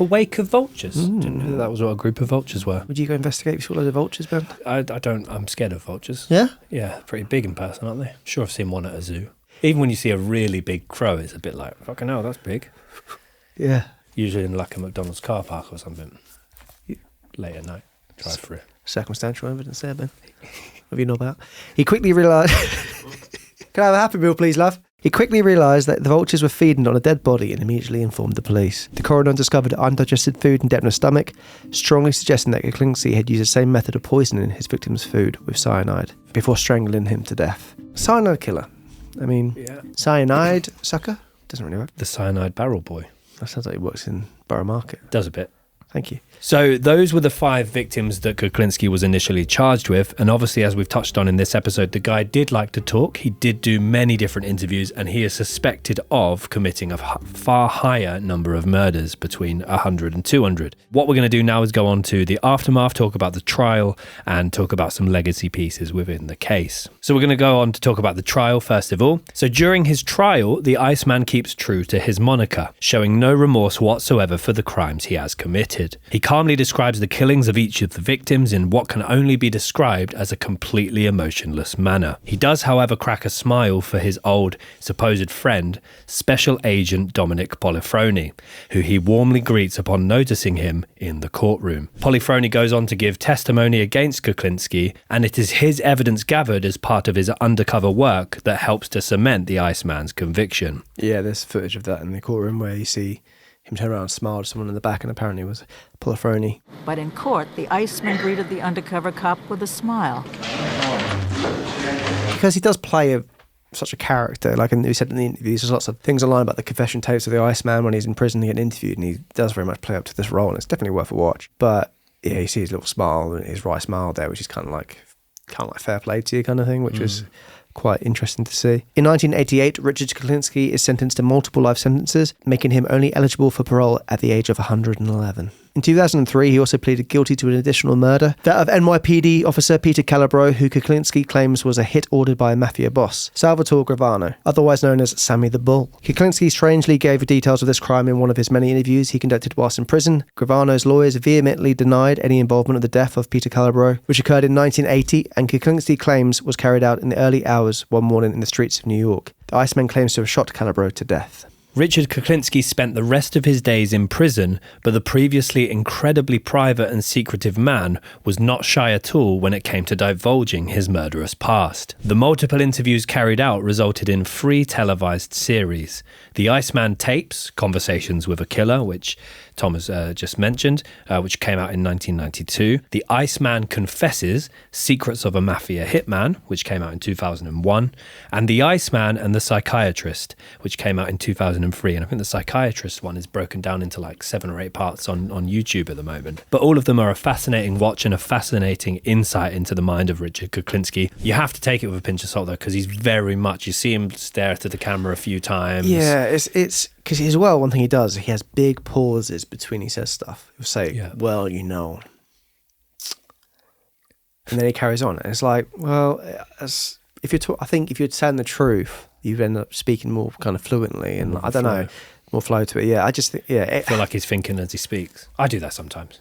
A wake of vultures. Didn't know that was what a group of vultures were. Would you go investigate if you saw loads of vultures, Ben? I don't. I'm scared of vultures. Yeah? Yeah, pretty big in person, aren't they? Sure, I've seen one at a zoo. Even when you see a really big crow, it's a bit like, fucking hell, that's big. Yeah. Usually in like a McDonald's car park or something. Late at night. Drive through. Circumstantial evidence there, Ben. What do you know about? He quickly realised... Can I have a Happy Meal, please, love? He quickly realised that the vultures were feeding on a dead body and immediately informed the police. The coroner discovered undigested food in Deppner's stomach, strongly suggesting that Kuklinski had used the same method of poisoning his victim's food with cyanide before strangling him to death. Cyanide killer. I mean, cyanide sucker? Doesn't really work. The cyanide barrel boy. That sounds like he works in Borough Market. Does a bit. Thank you. So those were the 5 victims that Kuklinski was initially charged with. And obviously, as we've touched on in this episode, the guy did like to talk. He did do many different interviews, and he is suspected of committing a far higher number of murders, between 100 and 200. What we're going to do now is go on to the aftermath, talk about the trial, and talk about some legacy pieces within the case. So we're going to go on to talk about the trial first of all. So during his trial, the Iceman keeps true to his moniker, showing no remorse whatsoever for the crimes he has committed. He calmly describes the killings of each of the victims in what can only be described as a completely emotionless manner. He does, however, crack a smile for his old supposed friend, Special Agent Dominic Polifrone, who he warmly greets upon noticing him in the courtroom. Polifrone goes on to give testimony against Kuklinski, and it is his evidence gathered as part of his undercover work that helps to cement the Iceman's conviction. Yeah, there's footage of that in the courtroom where you see him turn around and smile to someone in the back, and apparently it was Polifrone. But in court, the Iceman greeted the undercover cop with a smile. Because he does play such a character, like we said in the interviews, there's lots of things online about the confession tapes of the Iceman when he's in prison getting interviewed, and he does very much play up to this role, and it's definitely worth a watch. But yeah, you see his little smile, his wry smile there, which is kind of like fair play to you kind of thing, which was quite interesting to see. In 1988, Richard Kuklinski is sentenced to multiple life sentences, making him only eligible for parole at the age of 111. In 2003, he also pleaded guilty to an additional murder, that of NYPD officer Peter Calabro, who Kuklinski claims was a hit ordered by a Mafia boss, Salvatore Gravano, otherwise known as Sammy the Bull. Kuklinski strangely gave details of this crime in one of his many interviews he conducted whilst in prison. Gravano's lawyers vehemently denied any involvement of the death of Peter Calabro, which occurred in 1980, and Kuklinski claims was carried out in the early hours one morning in the streets of New York. The Iceman claims to have shot Calabro to death. Richard Kuklinski spent the rest of his days in prison, but the previously incredibly private and secretive man was not shy at all when it came to divulging his murderous past. The multiple interviews carried out resulted in 3 televised series. The Iceman tapes, Conversations with a Killer, which Tom has just mentioned, which came out in 1992. The Iceman Confesses, Secrets of a Mafia Hitman, which came out in 2001. And The Iceman and the Psychiatrist, which came out in 2003. And I think the Psychiatrist one is broken down into like 7 or 8 parts on YouTube at the moment. But all of them are a fascinating watch and a fascinating insight into the mind of Richard Kuklinski. You have to take it with a pinch of salt, though, because he's very much, you see him stare to the camera a few times. Yeah, it's because as well, one thing he does, he has big pauses between he says stuff. He'll say, well, you know. And then he carries on. And it's like, well, I think if you're telling the truth, you end up speaking more kind of fluently and I don't know, more flow to it. Yeah, I just think, I feel like he's thinking as he speaks. I do that sometimes.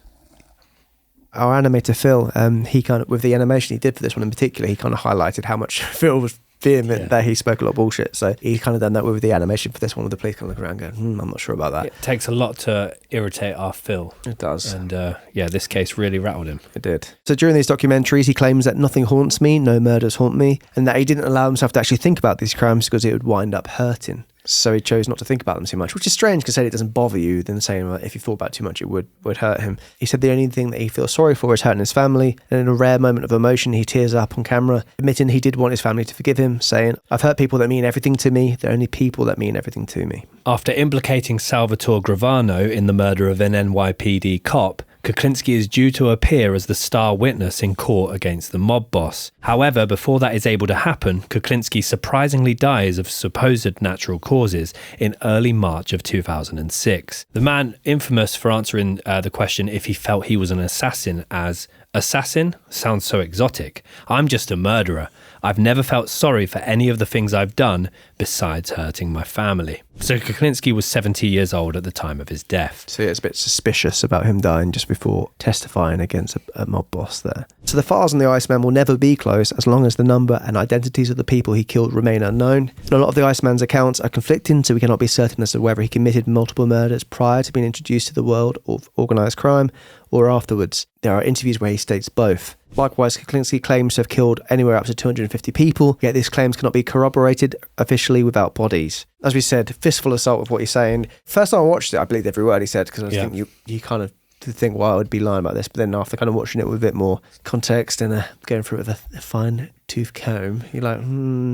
Our animator, Phil, he kind of, with the animation he did for this one in particular, he kind of highlighted how much Phil was vehement that he spoke a lot of bullshit. So he's kind of done that with the animation for this one, with the police kind of look around going, I'm not sure about that. It takes a lot to irritate our Phil. It does. And this case really rattled him. It did. So during these documentaries, he claims that nothing haunts me, no murders haunt me, and that he didn't allow himself to actually think about these crimes because it would wind up hurting. So he chose not to think about them too much, which is strange because it doesn't bother you, then saying if you thought about it too much, it would hurt him. He said the only thing that he feels sorry for is hurting his family, and in a rare moment of emotion, he tears up on camera, admitting he did want his family to forgive him, saying, I've hurt people that mean everything to me, they're only people that mean everything to me. After implicating Salvatore Gravano in the murder of an NYPD cop, Kuklinski is due to appear as the star witness in court against the mob boss. However, before that is able to happen, Kuklinski surprisingly dies of supposed natural causes in early March of 2006. The man infamous for answering the question if he felt he was an assassin as Assassin sounds so exotic. I'm just a murderer. I've never felt sorry for any of the things I've done besides hurting my family. So Kuklinski was 70 years old at the time of his death. So it's a bit suspicious about him dying just before testifying against a mob boss there. So the files on the Iceman will never be closed as long as the number and identities of the people he killed remain unknown. And a lot of the Iceman's accounts are conflicting, so we cannot be certain as to whether he committed multiple murders prior to being introduced to the world of organised crime or afterwards. There are interviews where he states both. Likewise, Kuklinski claims to have killed anywhere up to 250 people, yet these claims cannot be corroborated officially without bodies. As we said, fistful of salt with what he's saying. First time I watched it, I believed every word he said, because I think you kind of think, well, I would be lying about this, but then after kind of watching it with a bit more context and going through it with a fine-tooth comb, you're like,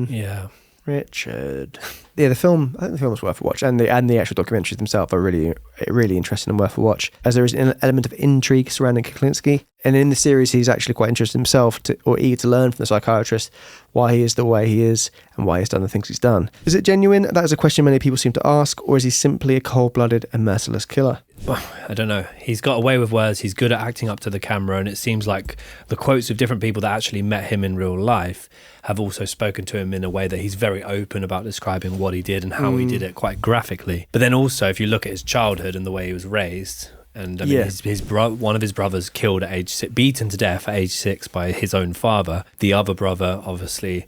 Yeah. Richard. Yeah, I think the film was worth a watch, and the actual documentaries themselves are really, really interesting and worth a watch, as there is an element of intrigue surrounding Kuklinski. And in the series, he's actually quite interested himself or eager to learn from the psychiatrist why he is the way he is and why he's done the things he's done. Is it genuine? That is a question many people seem to ask, or is he simply a cold-blooded and merciless killer? Well, I don't know. He's got away with words. He's good at acting up to the camera, and it seems like the quotes of different people that actually met him in real life have also spoken to him in a way that he's very open about describing what he did and how he did it quite graphically. But then also, if you look at his childhood and the way he was raised, and I mean, one of his brothers killed at age 6, beaten to death at age 6 by his own father. The other brother, obviously,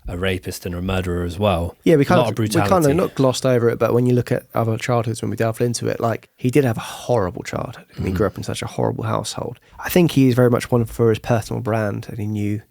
a rapist and a murderer as well. Yeah, we kind of not glossed over it, but when you look at other childhoods, when we delve into it, like, he did have a horrible childhood. He grew up in such a horrible household. I think he is very much one for his personal brand, and he knew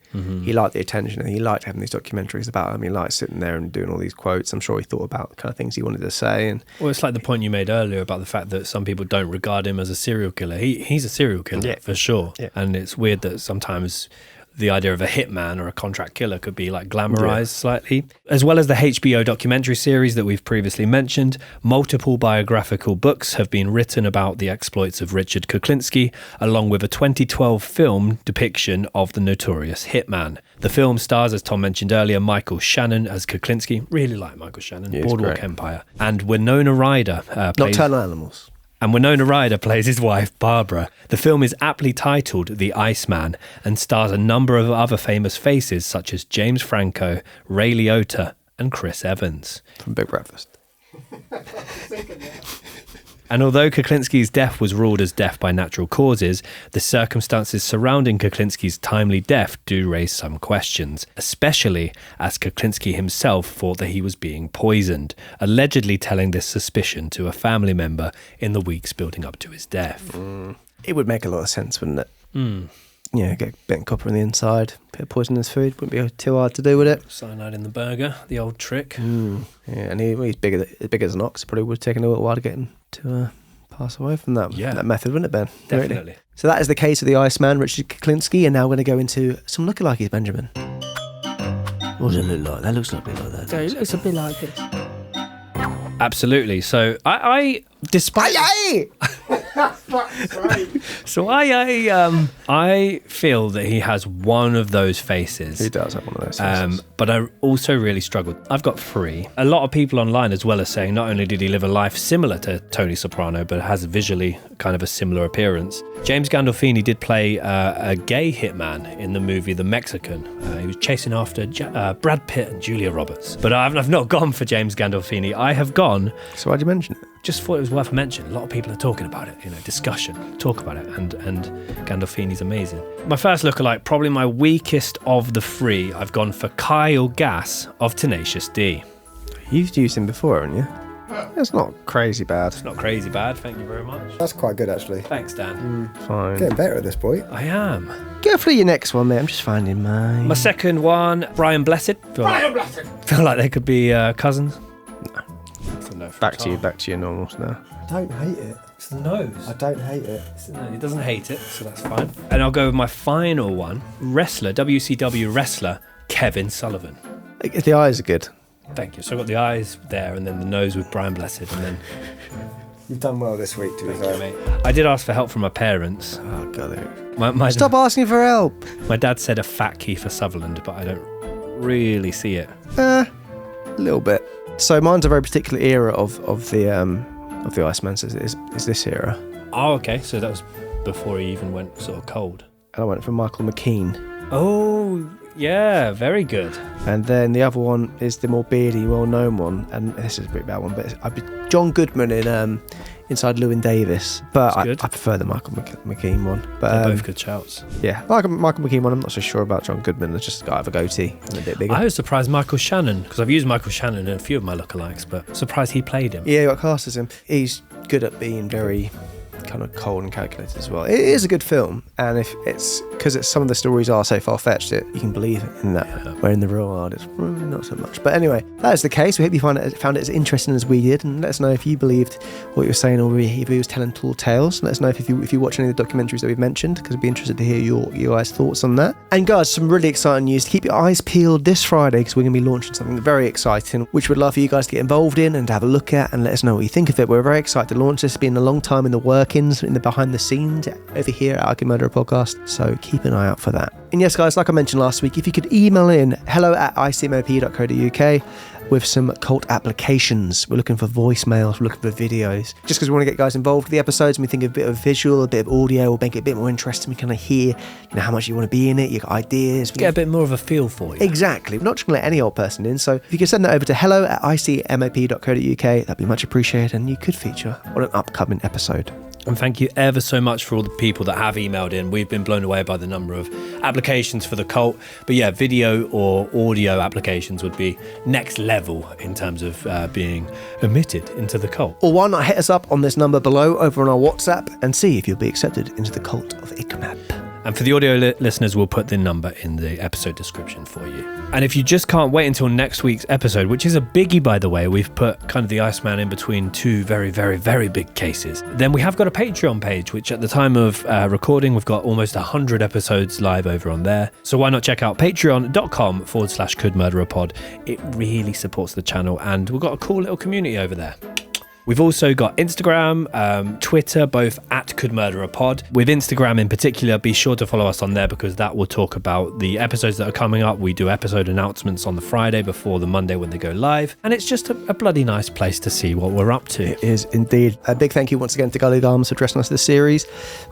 he liked the attention, and he liked having these documentaries about him. He liked sitting there and doing all these quotes. I'm sure he thought about the kind of things he wanted to say. And well, it's like the point you made earlier about the fact that some people don't regard him as a serial killer. He's a serial killer, for sure. Yeah. And it's weird that sometimes the idea of a hitman or a contract killer could be like glamorized slightly. As well as the HBO documentary series that we've previously mentioned, multiple biographical books have been written about the exploits of Richard Kuklinski, along with a 2012 film depiction of the notorious hitman. The film stars, as Tom mentioned earlier, Michael Shannon as Kuklinski. Really like Michael Shannon. Boardwalk Empire. And Winona Ryder plays Nocturnal Animals. And Winona Ryder plays his wife, Barbara. The film is aptly titled The Iceman and stars a number of other famous faces such as James Franco, Ray Liotta and Chris Evans. From Big Breakfast. And although Kuklinski's death was ruled as death by natural causes, the circumstances surrounding Kuklinski's timely death do raise some questions, especially as Kuklinski himself thought that he was being poisoned, allegedly telling this suspicion to a family member in the weeks building up to his death. It would make a lot of sense, wouldn't it? Yeah, get a bit of copper on the inside, bit of poison in his food, wouldn't be too hard to do with it. Cyanide in the burger, the old trick. Yeah, and he's big as an ox. It probably would have taken a little while to get him to pass away from that method, wouldn't it, Ben? Definitely. Really? So that is the case of the Iceman, Richard Kuklinski, and now we're going to go into some lookalikes, Benjamin. What does it look like? That looks a bit like that. So it looks a bit like this. Absolutely. So I despite so I feel that he has one of those faces. He does have one of those faces. But I also really struggled. I've got 3. A lot of people online as well are saying not only did he live a life similar to Tony Soprano, but has visually kind of a similar appearance. James Gandolfini did play a gay hitman in the movie The Mexican. He was chasing after Brad Pitt and Julia Roberts. But I've not gone for James Gandolfini. I have gone. So why'd you mention it? Just thought it was worth a mention. A lot of people are talking about it, discussion, talk about it, and Gandolfini's amazing. My first lookalike, probably my weakest of the 3, I've gone for Kyle Gass of Tenacious D. You've used him before, haven't you? It's not crazy bad. It's not crazy bad, thank you very much. That's quite good, actually. Thanks, Dan. Fine. Getting better at this, boy. I am. Go for your next one, mate. I'm just finding mine. My second one, Brian Blessed. Feel like they could be cousins. No. Back to your normals now. I don't hate it. It's the nose. I don't hate it. No, he doesn't hate it, so that's fine. And I'll go with my final one, WCW wrestler, Kevin Sullivan. The eyes are good. Thank you. So I've got the eyes there and then the nose with Brian Blessed and then... You've done well this week, to be fair. Mate. I did ask for help from my parents. Oh, God. Stop asking for help. My dad said a fat Kiefer Sutherland, but I don't really see it. A little bit. So mine's a very particular era of the Iceman. So is this era? Oh, okay. So that was before he even went sort of cold. and I went for Michael McKean. Oh, yeah, very good. And then the other one is the more beardy, well-known one, and this is a pretty bad one, but I'd be John Goodman in Inside Llewyn Davis, but I prefer the Michael McKean one. But they're both good shouts. Yeah, Michael McKean one, I'm not so sure about. John Goodman, it's just a guy with a goatee and a bit bigger. I was surprised Michael Shannon, because I've used Michael Shannon in a few of my lookalikes, but surprised he played him. Yeah, he got cast as him. He's good at being very kind of cold and calculated as well. It is a good film, and if it's because some of the stories are so far-fetched that you can believe in that, where in the real world it's probably not so much. But anyway, that is the case. We hope you found it as interesting as we did, and let us know if you believed what you were saying, or if he was telling tall tales. Let us know if you watch any of the documentaries that we've mentioned, because I'd be interested to hear your guys' thoughts on that. And guys, some really exciting news. Keep your eyes peeled this Friday, because we're going to be launching something very exciting, which we'd love for you guys to get involved in and to have a look at, and let us know what you think of it. We're very excited to launch this. It's been a long time in the workings, in the behind the scenes over here at Arcade Murderer Podcast, so keep an eye out for that. And yes, guys, like I mentioned last week, if you could email in hello@icmop.co.uk with some cult applications. We're looking for voicemails, we're looking for videos, just because we want to get guys involved with the episodes, and we think a bit of visual, a bit of audio will make it a bit more interesting. We kind of hear, how much you want to be in it, you got ideas. Get a bit more of a feel for you. Exactly. We're not just going to let any old person in, so if you could send that over to hello@icmop.co.uk, that'd be much appreciated, and you could feature on an upcoming episode. And thank you ever so much for all the people that have emailed in. We've been blown away by the number of applications for the cult. But yeah, video or audio applications would be next level in terms of being admitted into the cult. Or why not hit us up on this number below over on our WhatsApp and see if you'll be accepted into the cult of Icmap. And for the audio listeners, we'll put the number in the episode description for you. And if you just can't wait until next week's episode, which is a biggie, by the way, we've put kind of the Iceman in between two very, very, very big cases. Then we have got a Patreon page, which at the time of recording, we've got almost 100 episodes live over on there. So why not check out patreon.com/CoultMurdererPod. It really supports the channel, and we've got a cool little community over there. We've also got Instagram, Twitter, both at Could Murder a Pod. With Instagram in particular, be sure to follow us on there, because that will talk about the episodes that are coming up. We do episode announcements on the Friday before the Monday when they go live. And it's just a bloody nice place to see what we're up to. It is indeed. A big thank you once again to Gully Garms for dressing us this series.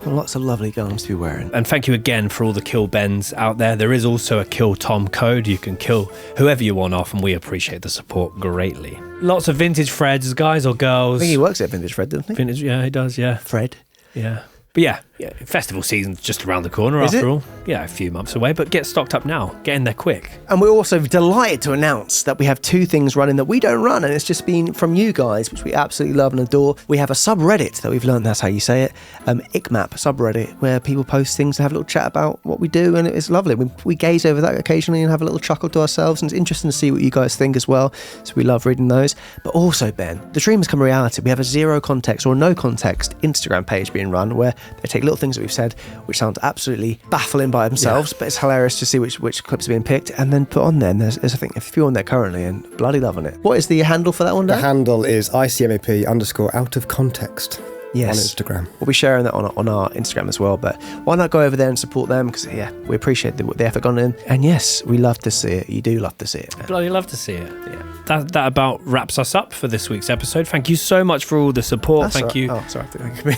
Lots of lovely garms to be wearing. And thank you again for all the Kill Bens out there. There is also a Kill Tom code. You can kill whoever you want off, and we appreciate the support greatly. Lots of vintage Freds, guys or girls. I think he works at Vintage Fred, doesn't he? Vintage, yeah, he does, yeah. Fred. Yeah. But yeah, festival season's just around the corner after all. Yeah, a few months away, but get stocked up now. Get in there quick. And we're also delighted to announce that we have two things running that we don't run, and it's just been from you guys, which we absolutely love and adore. We have a subreddit that we've learned that's how you say it, Icmap subreddit, where people post things and have a little chat about what we do, and it's lovely. We gaze over that occasionally and have a little chuckle to ourselves, and it's interesting to see what you guys think as well, so we love reading those. But also, Ben, the dream has come reality. We have a zero context or no context Instagram page being run, where they take little things that we've said, which sound absolutely baffling by themselves, but it's hilarious to see which clips are being picked and then put on there. And there's I think, a few on there currently, and bloody loving it. What is the handle for that one, Dan? The handle is ICMAP_out-of-context. Yes. On Instagram. We'll be sharing that on our Instagram as well, but why not go over there and support them, because we appreciate the effort gone in, and yes, we love to see it. You do love to see it. Bloody love to see it. Yeah. That about wraps us up for this week's episode. Thank you so much for all the support. Thank you. Oh, sorry. Thank me.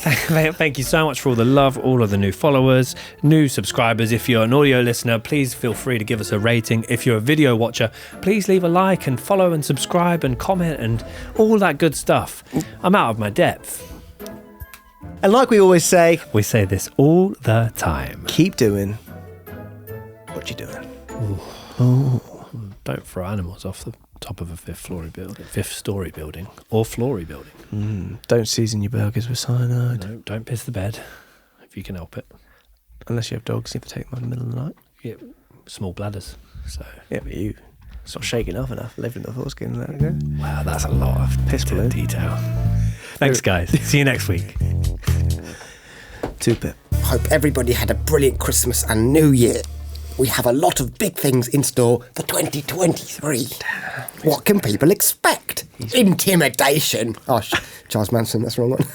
Thank you so much for all the love, all of the new followers, new subscribers. If you're an audio listener, please feel free to give us a rating. If you're a video watcher, please leave a like and follow and subscribe and comment and all that good stuff. I'm out of my depth. And like we always say, we say this all the time. Keep doing what you're doing. Ooh. Don't throw animals off the top of a fifth-story building or floory building. Don't season your burgers with cyanide. No, don't piss the bed if you can help it. Unless you have dogs, you have to take them in the middle of the night. Yeah, small bladders. So yeah, but it's not shaking off enough. Living in the foreskin. Okay? Wow, that's a lot of piss detail. Thanks, guys. See you next week. Two-pip. Hope everybody had a brilliant Christmas and New Year. We have a lot of big things in store for 2023. What can people expect? Intimidation. Oh, Charles Manson, that's the wrong one.